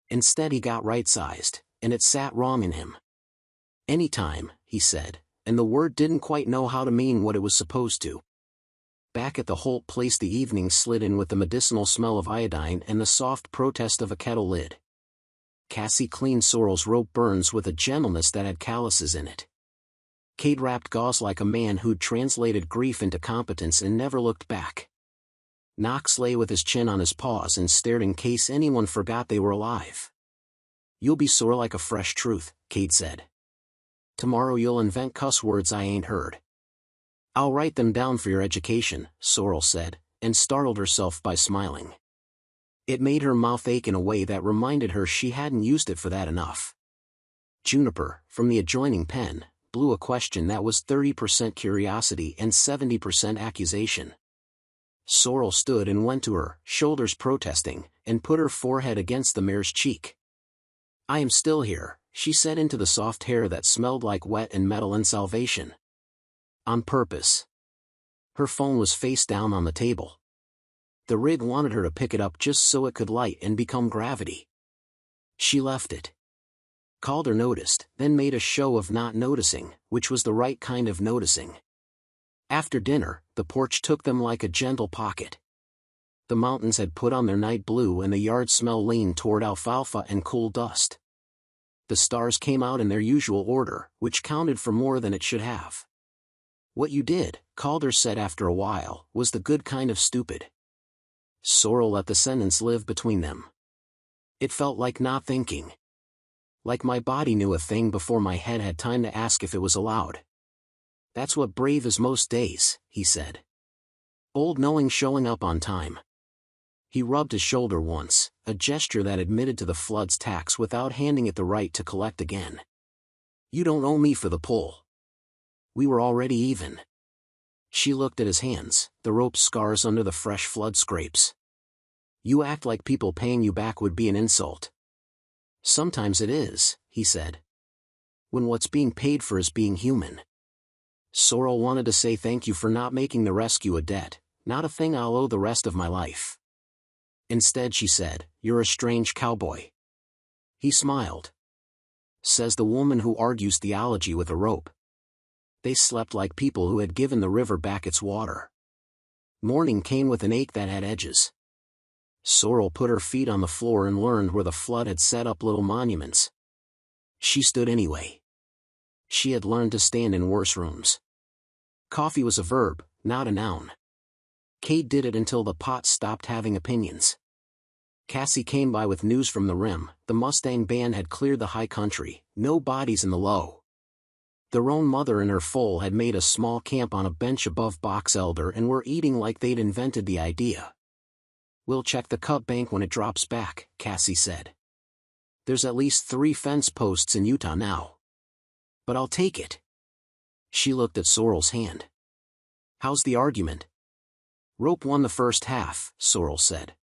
Instead he got right-sized, and it sat wrong in him. "Anytime," he said, and the word didn't quite know how to mean what it was supposed to. Back at the Holt place the evening slid in with the medicinal smell of iodine and the soft protest of a kettle lid. Cassie cleaned Sorrel's rope burns with a gentleness that had calluses in it. Cade wrapped gauze like a man who'd translated grief into competence and never looked back. Knox lay with his chin on his paws and stared in case anyone forgot they were alive. "You'll be sore like a fresh truth," Cade said. "Tomorrow you'll invent cuss words I ain't heard." "I'll write them down for your education," Sorrel said, and startled herself by smiling. It made her mouth ache in a way that reminded her she hadn't used it for that enough. Juniper, from the adjoining pen, blew a question that was 30% curiosity and 70% accusation. Sorrel stood and went to her, shoulders protesting, and put her forehead against the mare's cheek. "I am still here," she said into the soft hair that smelled like wet and metal and salvation. "On purpose." Her phone was face down on the table. The rig wanted her to pick it up just so it could light and become gravity. She left it. Calder noticed, then made a show of not noticing, which was the right kind of noticing. After dinner, the porch took them like a gentle pocket. The mountains had put on their night blue and the yard smell leaned toward alfalfa and cool dust. The stars came out in their usual order, which counted for more than it should have. "What you did," Calder said after a while, "was the good kind of stupid." Sorrel let the sentence live between them. "It felt like not thinking. Like my body knew a thing before my head had time to ask if it was allowed. That's what brave is most days," he said. "Old knowing showing up on time." He rubbed his shoulder once, a gesture that admitted to the flood's tax without handing it the right to collect again. "You don't owe me for the pull. We were already even." She looked at his hands, the rope scars under the fresh flood scrapes. "You act like people paying you back would be an insult." "Sometimes it is," he said. "When what's being paid for is being human." Sorrel wanted to say thank you for not making the rescue a debt, not a thing I'll owe the rest of my life. Instead she said, "You're a strange cowboy." He smiled. "Says the woman who argues theology with a rope." They slept like people who had given the river back its water. Morning came with an ache that had edges. Sorrel put her feet on the floor and learned where the flood had set up little monuments. She stood anyway. She had learned to stand in worse rooms. Coffee was a verb, not a noun. Cade did it until the pot stopped having opinions. Cassie came by with news from the rim. The Mustang band had cleared the high country, no bodies in the low. Their own mother and her foal had made a small camp on a bench above Box Elder and were eating like they'd invented the idea. "We'll check the cut bank when it drops back," Cassie said. "There's at least 3 fence posts in Utah now. But I'll take it." She looked at Sorrel's hand. "How's the argument?" "Rope won the first half," Sorrel said.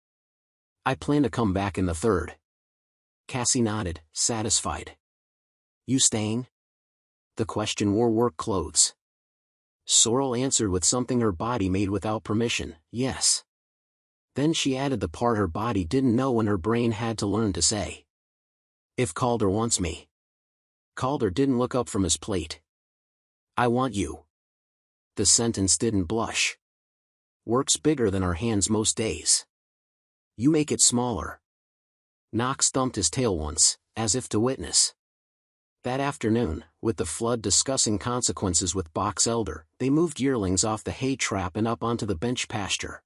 "I plan to come back in the third." Cassie nodded, satisfied. "You staying?" The question wore work clothes. Sorrel answered with something her body made without permission, "Yes." Then she added the part her body didn't know and her brain had to learn to say. "If Calder wants me." Calder didn't look up from his plate. "I want you." The sentence didn't blush. "Work's bigger than our hands most days. You make it smaller." Knox thumped his tail once, as if to witness. That afternoon, with the flood discussing consequences with Box Elder, they moved yearlings off the hay trap and up onto the bench pasture.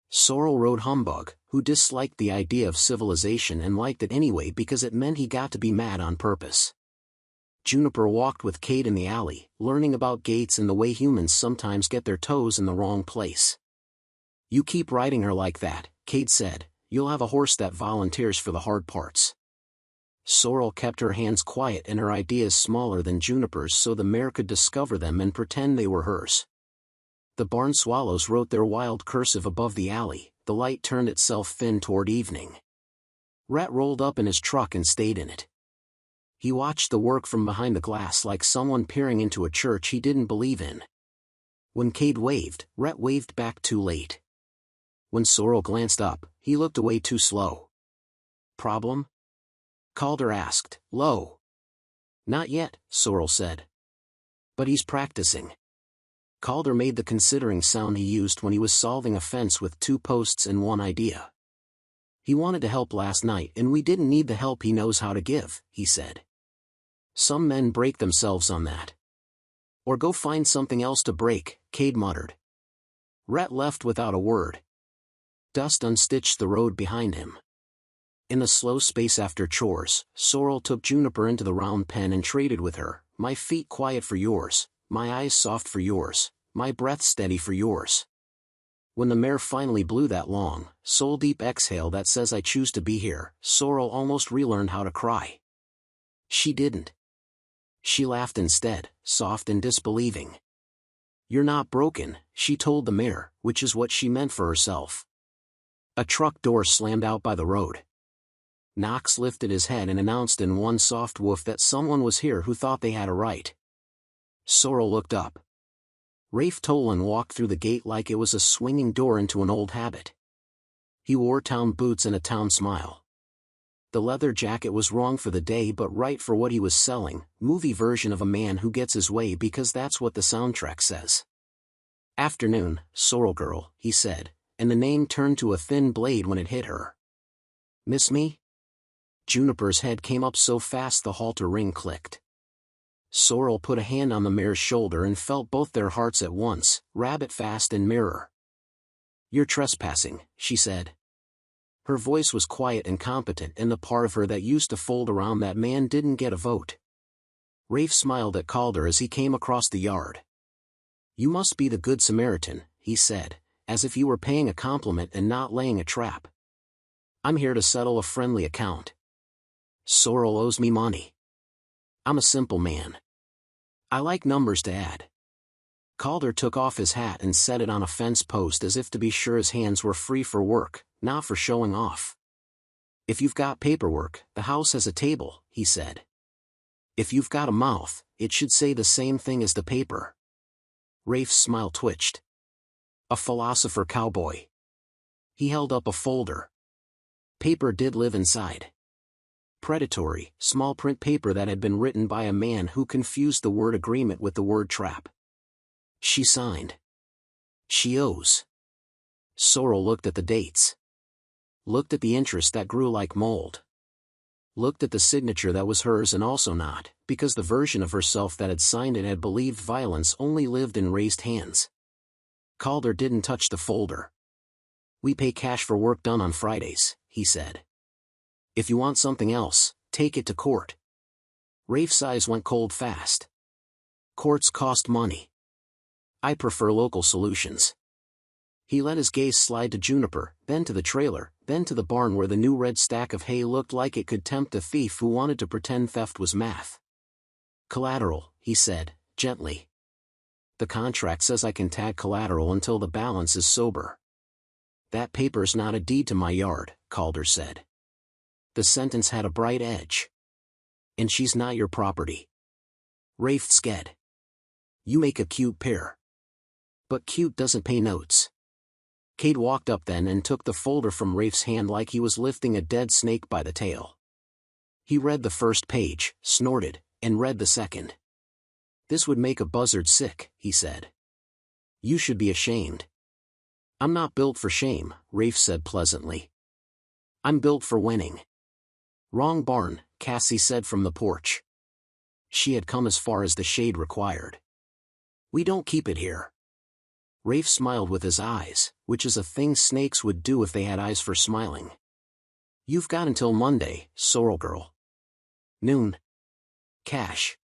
Sorrel rode Humbug, who disliked the idea of civilization and liked it anyway because it meant he got to be mad on purpose. Juniper walked with Cade in the alley, learning about gaits and the way humans sometimes get their toes in the wrong place. "You keep riding her like that," Cade said, "you'll have a horse that volunteers for the hard parts." Sorrel kept her hands quiet and her ideas smaller than Juniper's so the mare could discover them and pretend they were hers. The barn swallows wrote their wild cursive above the alley, the light turned itself thin toward evening. Rhett rolled up in his truck and stayed in it. He watched the work from behind the glass like someone peering into a church he didn't believe in. When Cade waved, Rhett waved back too late. When Sorrel glanced up, he looked away too slow. Problem? Calder asked, low. Not yet, Sorrel said. But he's practicing. Calder made the considering sound he used when he was solving a fence with 2 posts and 1 idea. He wanted to help last night and we didn't need the help he knows how to give, he said. Some men break themselves on that. Or go find something else to break, Cade muttered. Rhett left without a word. Dust unstitched the road behind him. In the slow space after chores, Sorrel took Juniper into the round pen and traded with her, my feet quiet for yours, my eyes soft for yours, my breath steady for yours. When the mare finally blew that long, soul-deep exhale that says I choose to be here, Sorrel almost relearned how to cry. She didn't. She laughed instead, soft and disbelieving. You're not broken, she told the mare, which is what she meant for herself. A truck door slammed out by the road. Knox lifted his head and announced in one soft woof that someone was here who thought they had a right. Sorrel looked up. Rafe Tolan walked through the gate like it was a swinging door into an old habit. He wore town boots and a town smile. The leather jacket was wrong for the day but right for what he was selling, movie version of a man who gets his way because that's what the soundtrack says. Afternoon, Sorrel girl, he said, and the name turned to a thin blade when it hit her. Miss me? Juniper's head came up so fast the halter ring clicked. Sorrel put a hand on the mare's shoulder and felt both their hearts at once, rabbit fast and mirror. You're trespassing, she said. Her voice was quiet and competent and the part of her that used to fold around that man didn't get a vote. Rafe smiled at Calder as he came across the yard. You must be the Good Samaritan, he said, as if you were paying a compliment and not laying a trap. I'm here to settle a friendly account. Sorrel owes me money. I'm a simple man. I like numbers to add. Calder took off his hat and set it on a fence post as if to be sure his hands were free for work, not for showing off. If you've got paperwork, the house has a table, he said. If you've got a mouth, it should say the same thing as the paper. Rafe's smile twitched. A philosopher cowboy. He held up a folder. Paper did live inside. Predatory, small print paper that had been written by a man who confused the word agreement with the word trap. She signed. She owes. Sorrel looked at the dates. Looked at the interest that grew like mold. Looked at the signature that was hers and also not, because the version of herself that had signed it had believed violence only lived in raised hands. Calder didn't touch the folder. We pay cash for work done on Fridays, he said. If you want something else, take it to court. Rafe's eyes went cold fast. Courts cost money. I prefer local solutions. He let his gaze slide to Juniper, then to the trailer, then to the barn where the new red stack of hay looked like it could tempt a thief who wanted to pretend theft was math. Collateral, he said, gently. The contract says I can tag collateral until the balance is sober. That paper's not a deed to my yard, Calder said. The sentence had a bright edge. And she's not your property. Rafe sked. You make a cute pair. But cute doesn't pay notes. Cade walked up then and took the folder from Rafe's hand like he was lifting a dead snake by the tail. He read the first page, snorted, and read the second. This would make a buzzard sick, he said. You should be ashamed. I'm not built for shame, Rafe said pleasantly. I'm built for winning. Wrong barn, Cassie said from the porch. She had come as far as the shade required. We don't keep it here. Rafe smiled with his eyes, which is a thing snakes would do if they had eyes for smiling. You've got until Monday, Sorrel girl. Noon. Cash.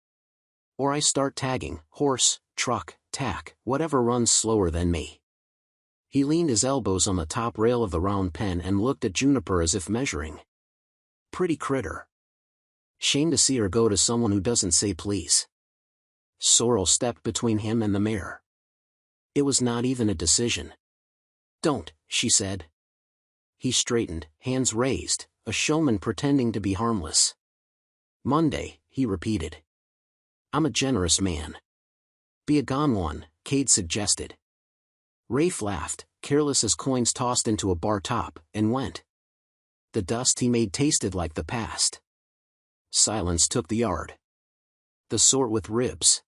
Or I start tagging, horse, truck, tack, whatever runs slower than me. He leaned his elbows on the top rail of the round pen and looked at Juniper as if measuring. Pretty critter. Shame to see her go to someone who doesn't say please. Sorrel stepped between him and the mare. It was not even a decision. Don't, she said. He straightened, hands raised, a showman pretending to be harmless. Monday, he repeated. I'm a generous man. Be a gone one, Cade suggested. Rafe laughed, careless as coins tossed into a bar top, and went. The dust he made tasted like the past. Silence took the yard. The sort with ribs.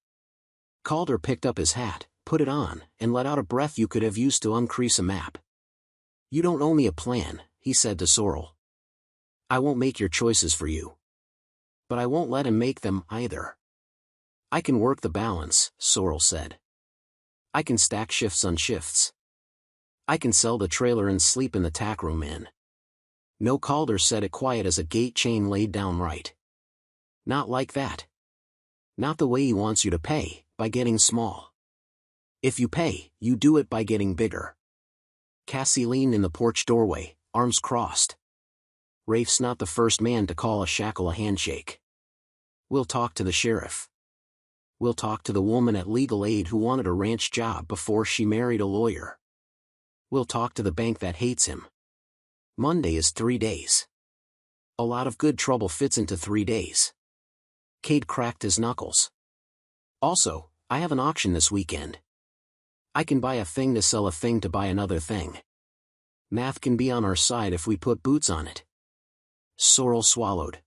Calder picked up his hat, put it on, and let out a breath you could have used to uncrease a map. "You don't owe me a plan," he said to Sorrel. "I won't make your choices for you. But I won't let him make them, either." "I can work the balance," Sorrel said. "I can stack shifts on shifts. I can sell the trailer and sleep in the tack room inn." "No," Calder said it quiet as a gate chain laid down right. "Not like that. Not the way he wants you to pay, by getting small. If you pay, you do it by getting bigger." Cassie leaned in the porch doorway, arms crossed. "Rafe's not the first man to call a shackle a handshake. We'll talk to the sheriff. We'll talk to the woman at legal aid who wanted a ranch job before she married a lawyer. We'll talk to the bank that hates him. Monday is 3 days. A lot of good trouble fits into 3 days." Cade cracked his knuckles. "Also, I have an auction this weekend. I can buy a thing to sell a thing to buy another thing. Math can be on our side if we put boots on it." Sorrel swallowed.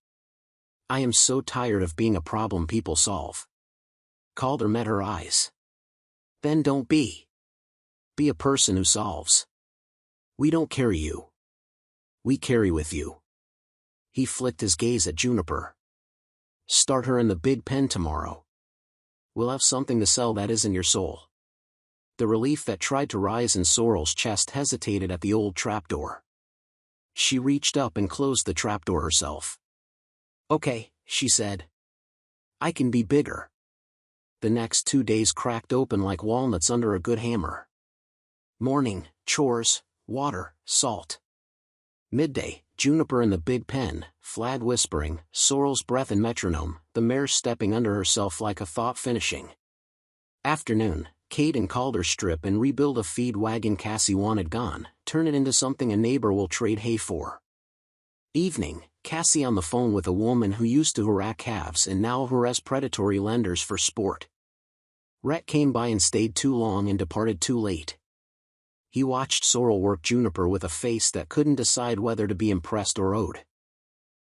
"I am so tired of being a problem people solve." Calder met her eyes. "Then don't be. Be a person who solves. We don't carry you. We carry with you." He flicked his gaze at Juniper. "Start her in the big pen tomorrow. We'll have something to sell that isn't your soul." The relief that tried to rise in Sorrel's chest hesitated at the old trapdoor. She reached up and closed the trapdoor herself. "Okay," she said. "I can be bigger." The next 2 days cracked open like walnuts under a good hammer. Morning, chores, water, salt. Midday, Juniper in the big pen, Flad whispering, Sorrel's breath and metronome, the mare stepping under herself like a thought finishing. Afternoon, Cade and Calder strip and rebuild a feed wagon Cassie wanted gone, turn it into something a neighbor will trade hay for. Evening, Cassie on the phone with a woman who used to harass calves and now harass predatory lenders for sport. Rhett came by and stayed too long and departed too late. He watched Sorrel work Juniper with a face that couldn't decide whether to be impressed or owed.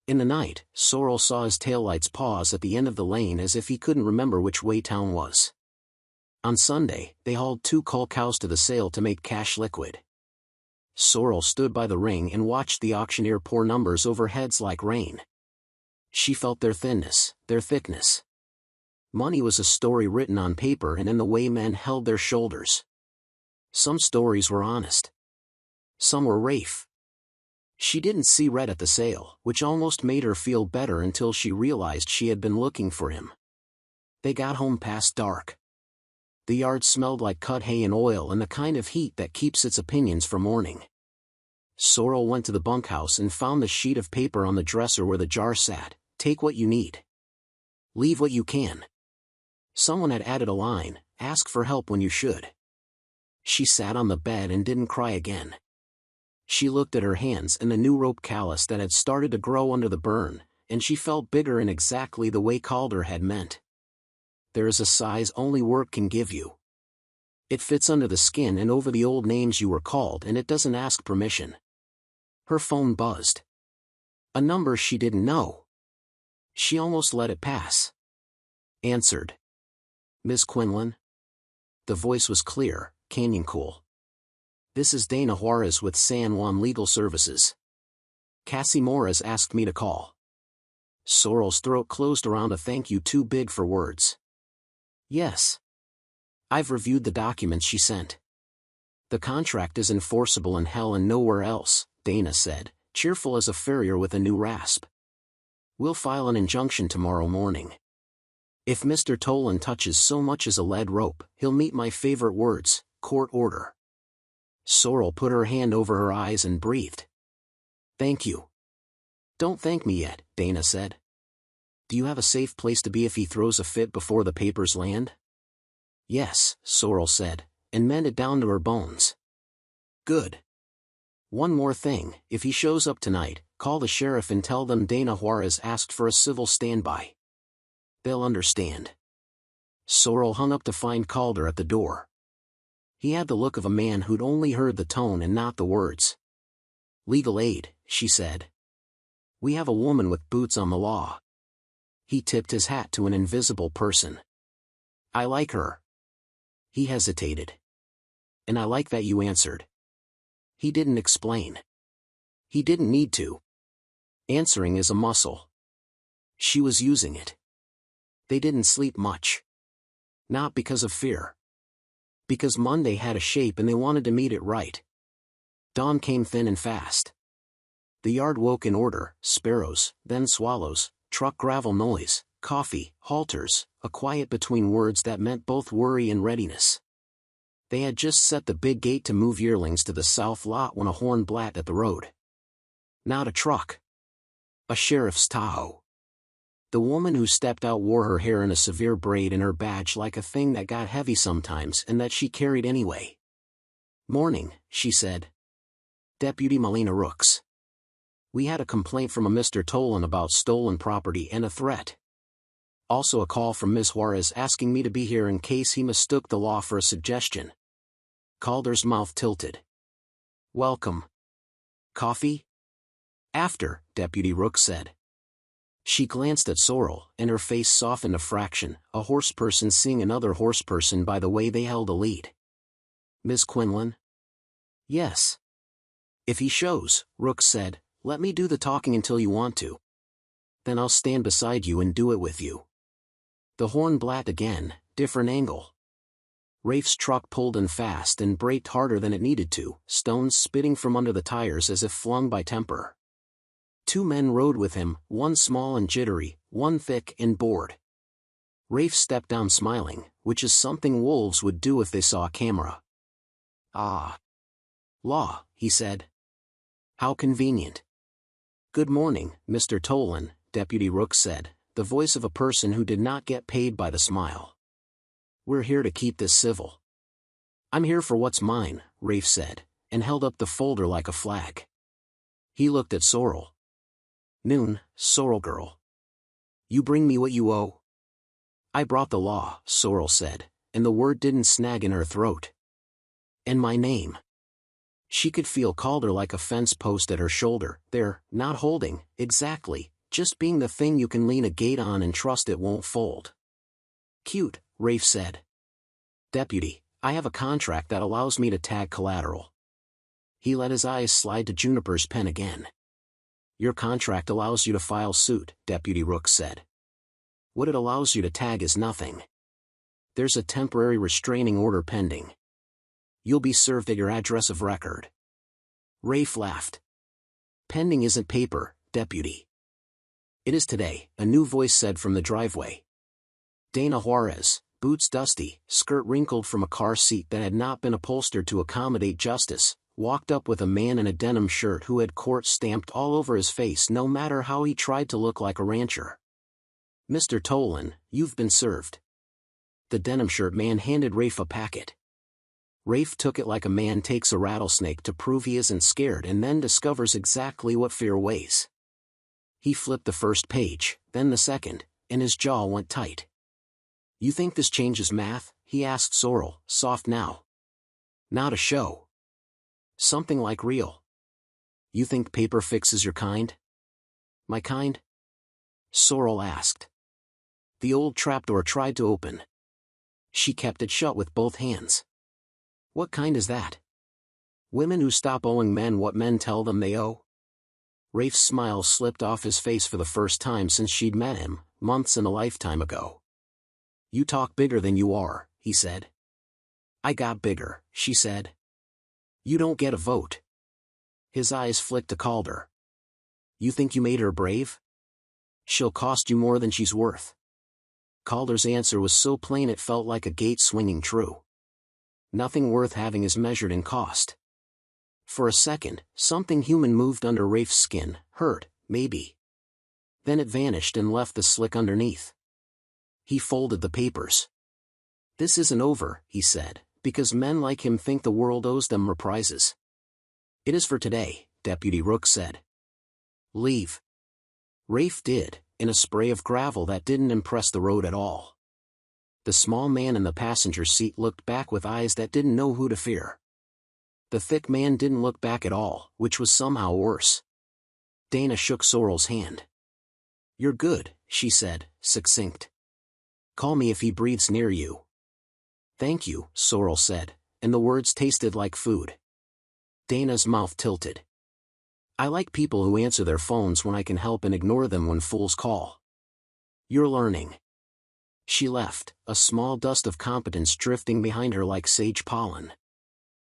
In the night, Sorrel saw his taillights pause at the end of the lane as if he couldn't remember which way town was. On Sunday, they hauled 2 cull cows to the sale to make cash liquid. Sorrel stood by the ring and watched the auctioneer pour numbers over heads like rain. She felt their thinness, their thickness. Money was a story written on paper and in the way men held their shoulders. Some stories were honest. Some were Rafe. She didn't see Red at the sale, which almost made her feel better until she realized she had been looking for him. They got home past dark. The yard smelled like cut hay and oil and the kind of heat that keeps its opinions from morning. Sorrel went to the bunkhouse and found the sheet of paper on the dresser where the jar sat. "Take what you need. Leave what you can." Someone had added a line, "Ask for help when you should." She sat on the bed and didn't cry again. She looked at her hands and the new rope callus that had started to grow under the burn, and she felt bigger in exactly the way Calder had meant. There is a size only work can give you. It fits under the skin and over the old names you were called, and it doesn't ask permission. Her phone buzzed. A number she didn't know. She almost let it pass. Answered. "Miss Quinlan?" The voice was clear, canyon cool. "This is Dana Juarez with San Juan Legal Services. Cassie Morris asked me to call." Sorrel's throat closed around a thank you too big for words. "Yes. I've reviewed the documents she sent. The contract is enforceable in hell and nowhere else," Dana said, cheerful as a farrier with a new rasp. "We'll file an injunction tomorrow morning. If Mr. Tolan touches so much as a lead rope, he'll meet my favorite words, court order." Sorrel put her hand over her eyes and breathed. "Thank you." "Don't thank me yet," Dana said. "Do you have a safe place to be if he throws a fit before the papers land?" "Yes," Sorrel said, and mended down to her bones. "Good. One more thing, if he shows up tonight, call the sheriff and tell them Dana Juarez asked for a civil standby. They'll understand." Sorrel hung up to find Calder at the door. He had the look of a man who'd only heard the tone and not the words. "Legal aid," she said. "We have a woman with boots on the law." He tipped his hat to an invisible person. "I like her." He hesitated. "And I like that you answered." He didn't explain. He didn't need to. Answering is a muscle. She was using it. They didn't sleep much. Not because of fear. Because Monday had a shape and they wanted to meet it right. Dawn came thin and fast. The yard woke in order, sparrows, then swallows, truck gravel noise, coffee, halters, a quiet between words that meant both worry and readiness. They had just set the big gate to move yearlings to the south lot when a horn blat at the road. Not a truck. A sheriff's Tahoe. The woman who stepped out wore her hair in a severe braid and her badge like a thing that got heavy sometimes and that she carried anyway. "Morning," she said. "Deputy Melina Rooks. We had a complaint from a Mr. Tolan about stolen property and a threat. Also a call from Ms. Juarez asking me to be here in case he mistook the law for a suggestion." Calder's mouth tilted. "Welcome. Coffee?" "After," Deputy Rooks said. She glanced at Sorrel, and her face softened a fraction, a horseperson seeing another horseperson by the way they held a lead. "Miss Quinlan?" "Yes." "If he shows," Rooks said, "let me do the talking until you want to. Then I'll stand beside you and do it with you." The horn blat again, different angle. Rafe's truck pulled in fast and braked harder than it needed to, stones spitting from under the tires as if flung by temper. 2 men rode with him, one small and jittery, one thick and bored. Rafe stepped down smiling, which is something wolves would do if they saw a camera. "Ah. Law," he said. "How convenient." "Good morning, Mr. Tolan," Deputy Rooks said, the voice of a person who did not get paid by the smile. "We're here to keep this civil." "I'm here for what's mine," Rafe said, and held up the folder like a flag. He looked at Sorrel. "Noon, Sorrel girl. You bring me what you owe?" "I brought the law," Sorrel said, and the word didn't snag in her throat. "And my name." She could feel Calder like a fence post at her shoulder, there, not holding, exactly, just being the thing you can lean a gate on and trust it won't fold. "Cute," Rafe said. "Deputy, I have a contract that allows me to tag collateral." He let his eyes slide to Juniper's pen again. "Your contract allows you to file suit," Deputy Rooks said. "What it allows you to tag is nothing. There's a temporary restraining order pending. You'll be served at your address of record." Rafe laughed. "Pending isn't paper, Deputy." "It is today," a new voice said from the driveway. Dana Juarez, boots dusty, skirt wrinkled from a car seat that had not been upholstered to accommodate justice, walked up with a man in a denim shirt who had court stamped all over his face no matter how he tried to look like a rancher. "Mr. Tolan, you've been served." The denim shirt man handed Rafe a packet. Rafe took it like a man takes a rattlesnake to prove he isn't scared and then discovers exactly what fear weighs. He flipped the first page, then the second, and his jaw went tight. "You think this changes math?" he asked Sorrel, soft now. "Not a show. Something like real. You think paper fixes your kind?" "My kind?" Sorrel asked. The old trapdoor tried to open. She kept it shut with both hands. "What kind is that?" "Women who stop owing men what men tell them they owe." Rafe's smile slipped off his face for the first time since she'd met him, months and a lifetime ago. "You talk bigger than you are," he said. "I got bigger," she said. "You don't get a vote." His eyes flicked to Calder. "You think you made her brave? She'll cost you more than she's worth." Calder's answer was so plain it felt like a gate swinging true. Nothing worth having is measured in cost. For a second, something human moved under Rafe's skin, hurt, maybe. Then it vanished and left the slick underneath. He folded the papers. "This isn't over," he said, "because men like him think the world owes them reprises." "It is for today," Deputy Rooks said. "Leave." Rafe did, in a spray of gravel that didn't impress the road at all. The small man in the passenger seat looked back with eyes that didn't know who to fear. The thick man didn't look back at all, which was somehow worse. Dana shook Sorrel's hand. "You're good," she said, succinct. "Call me if he breathes near you." "Thank you," Sorrel said, and the words tasted like food. Dana's mouth tilted. "I like people who answer their phones when I can help and ignore them when fools call. You're learning." She left, a small dust of competence drifting behind her like sage pollen.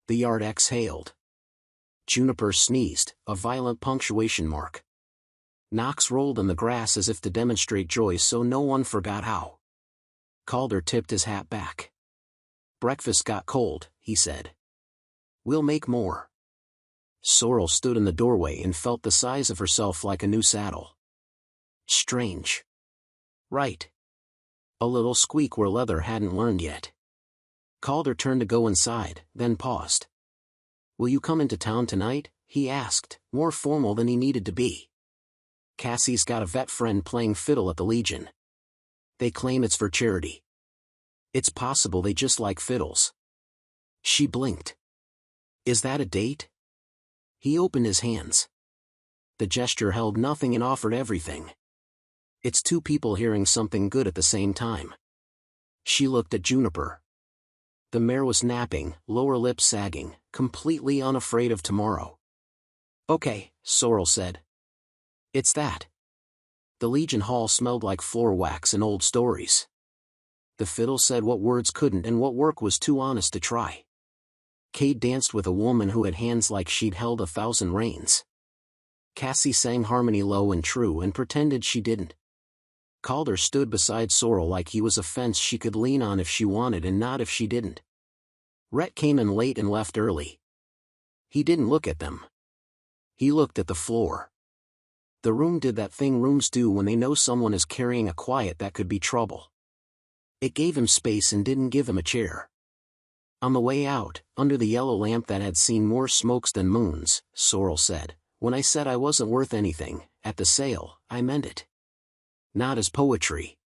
The yard exhaled. Juniper sneezed, a violent punctuation mark. Knox rolled in the grass as if to demonstrate joy so no one forgot how. Calder tipped his hat back. "Breakfast got cold," he said. "We'll make more." Sorrel stood in the doorway and felt the size of herself like a new saddle. Strange. Right. A little squeak where leather hadn't learned yet. Calder turned to go inside, then paused. "Will you come into town tonight?" he asked, more formal than he needed to be. "Cassie's got a vet friend playing fiddle at the Legion. They claim it's for charity. It's possible they just like fiddles." She blinked. "Is that a date?" He opened his hands. The gesture held nothing and offered everything. It's two people hearing something good at the same time. She looked at Juniper. The mare was napping, lower lip sagging, completely unafraid of tomorrow. "Okay," Sorrel said. "It's that." The Legion Hall smelled like floor wax and old stories. The fiddle said what words couldn't and what work was too honest to try. Cade danced with a woman who had hands like she'd held 1,000 reins. Cassie sang harmony low and true and pretended she didn't. Calder stood beside Sorrel like he was a fence she could lean on if she wanted and not if she didn't. Rhett came in late and left early. He didn't look at them. He looked at the floor. The room did that thing rooms do when they know someone is carrying a quiet that could be trouble. It gave him space and didn't give him a chair. On the way out, under the yellow lamp that had seen more smokes than moons, Sorrel said, "When I said I wasn't worth anything, at the sale, I meant it. Not as poetry.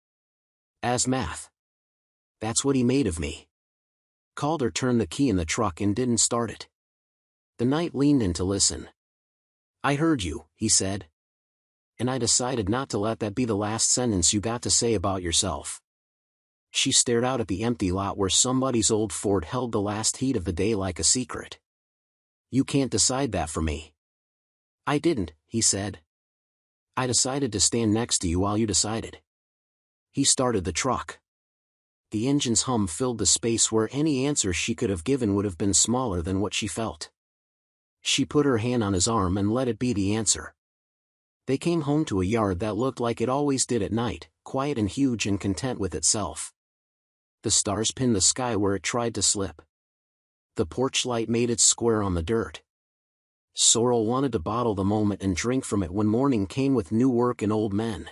As math. That's what he made of me." Calder turned the key in the truck and didn't start it. The knight leaned in to listen. "I heard you," he said. "And I decided not to let that be the last sentence you got to say about yourself." She stared out at the empty lot where somebody's old Ford held the last heat of the day like a secret. "You can't decide that for me." "I didn't," he said. "I decided to stand next to you while you decided." He started the truck. The engine's hum filled the space where any answer she could have given would have been smaller than what she felt. She put her hand on his arm and let it be the answer. They came home to a yard that looked like it always did at night, quiet and huge and content with itself. The stars pinned the sky where it tried to slip. The porch light made its square on the dirt. Sorrel wanted to bottle the moment and drink from it when morning came with new work and old men.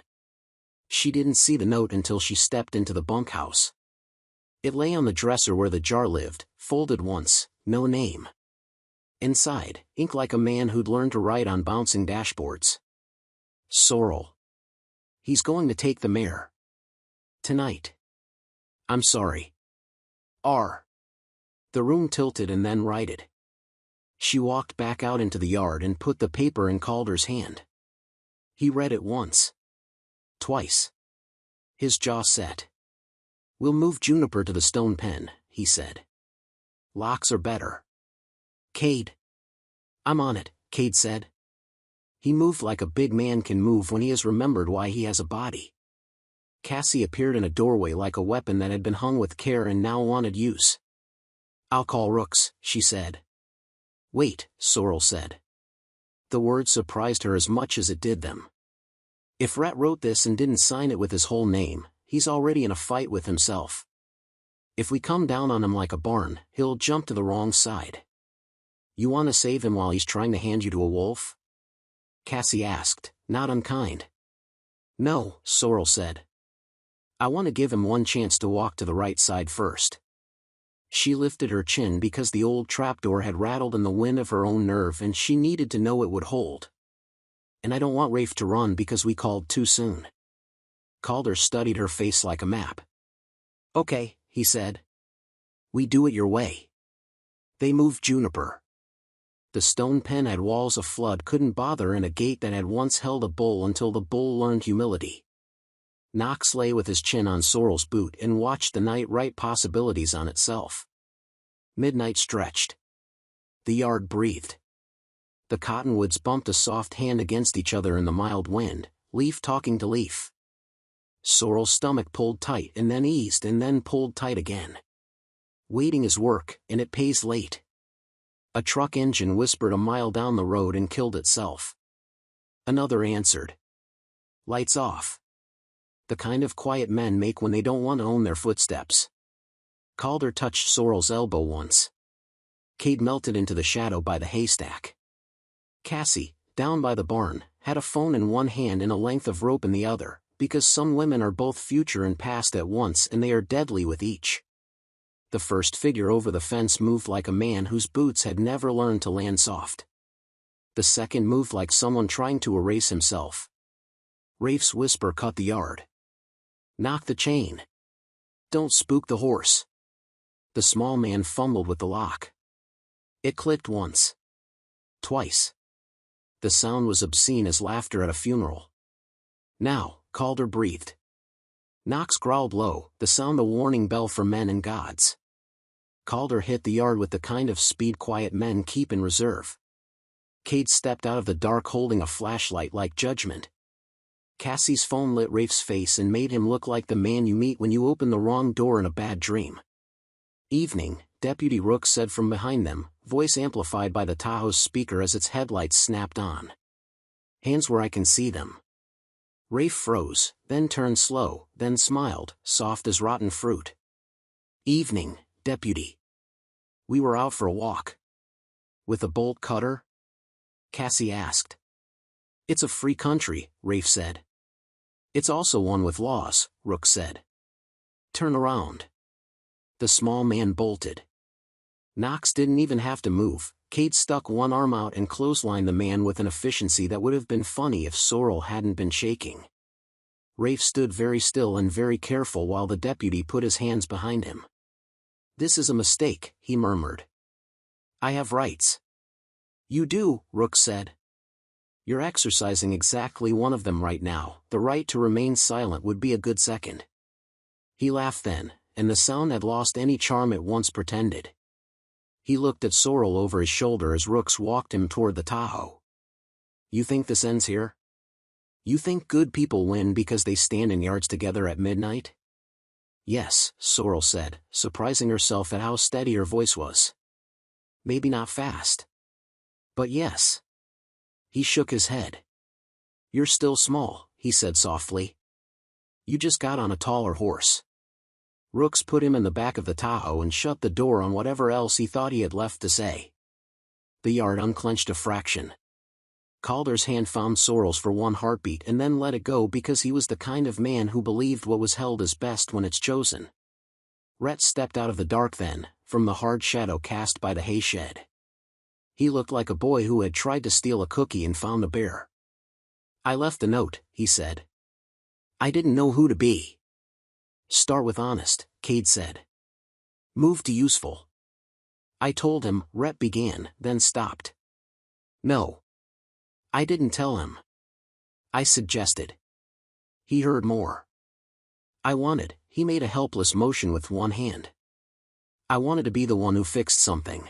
She didn't see the note until she stepped into the bunkhouse. It lay on the dresser where the jar lived, folded once, no name. Inside, ink like a man who'd learned to write on bouncing dashboards. Sorrel. He's going to take the mare. Tonight. I'm sorry. R. The room tilted and then righted. She walked back out into the yard and put the paper in Calder's hand. He read it once. Twice. His jaw set. "We'll move Juniper to the stone pen," he said. "Locks are better." "Cade." "I'm on it," Cade said. He moved like a big man can move when he has remembered why he has a body. Cassie appeared in a doorway like a weapon that had been hung with care and now wanted use. "I'll call Rooks," she said. "Wait," Sorrel said. The word surprised her as much as it did them. If Rhett wrote this and didn't sign it with his whole name, he's already in a fight with himself. If we come down on him like a barn, he'll jump to the wrong side. "You want to save him while he's trying to hand you to a wolf?" Cassie asked, not unkind. "No," Sorrel said. "I want to give him one chance to walk to the right side first." She lifted her chin because the old trapdoor had rattled in the wind of her own nerve and she needed to know it would hold. "And I don't want Rafe to run because we called too soon." Calder studied her face like a map. Okay, he said. We do it your way. They moved Juniper. The stone pen had walls a flood couldn't bother and a gate that had once held a bull until the bull learned humility. Knox lay with his chin on Sorrel's boot and watched the night write possibilities on itself. Midnight stretched. The yard breathed. The cottonwoods bumped a soft hand against each other in the mild wind, leaf talking to leaf. Sorrel's stomach pulled tight and then eased and then pulled tight again. Waiting is work, and it pays late. A truck engine whispered a mile down the road and killed itself. Another answered. Lights off. The kind of quiet men make when they don't want to own their footsteps. Calder touched Sorrel's elbow once. Cade melted into the shadow by the haystack. Cassie, down by the barn, had a phone in one hand and a length of rope in the other, because some women are both future and past at once and they are deadly with each. The first figure over the fence moved like a man whose boots had never learned to land soft. The second moved like someone trying to erase himself. Rafe's whisper cut the yard. Knock the chain. Don't spook the horse. The small man fumbled with the lock. It clicked once. Twice. The sound was obscene as laughter at a funeral. Now, Calder breathed. Knox growled low, the sound a warning bell for men and gods. Calder hit the yard with the kind of speed quiet men keep in reserve. Cade stepped out of the dark holding a flashlight like judgment. Cassie's phone lit Rafe's face and made him look like the man you meet when you open the wrong door in a bad dream. Evening, Deputy Rooks said from behind them, voice amplified by the Tahoe's speaker as its headlights snapped on. Hands where I can see them. Rafe froze, then turned slow, then smiled, soft as rotten fruit. Evening, Deputy. We were out for a walk. With a bolt cutter? Cassie asked. It's a free country, Rafe said. It's also one with laws, Rooks said. Turn around. The small man bolted. Knox didn't even have to move. Cade stuck one arm out and clotheslined the man with an efficiency that would have been funny if Sorrel hadn't been shaking. Rafe stood very still and very careful while the deputy put his hands behind him. This is a mistake, he murmured. I have rights. You do, Rooks said. You're exercising exactly one of them right now. The right to remain silent would be a good second. He laughed then, and the sound had lost any charm it once pretended. He looked at Sorrel over his shoulder as Rooks walked him toward the Tahoe. You think this ends here? You think good people win because they stand in yards together at midnight? Yes, Sorrel said, surprising herself at how steady her voice was. Maybe not fast. But yes. He shook his head. You're still small, he said softly. You just got on a taller horse. Rooks put him in the back of the Tahoe and shut the door on whatever else he thought he had left to say. The yard unclenched a fraction. Calder's hand found Sorrel's for one heartbeat and then let it go because he was the kind of man who believed what was held is best when it's chosen. Rhett stepped out of the dark then, from the hard shadow cast by the hay shed. He looked like a boy who had tried to steal a cookie and found a bear. I left the note, he said. I didn't know who to be. Start with honest, Cade said. Move to useful. I told him, Rhett began, then stopped. No. I didn't tell him. I suggested. He heard more. I wanted, he made a helpless motion with one hand. I wanted to be the one who fixed something.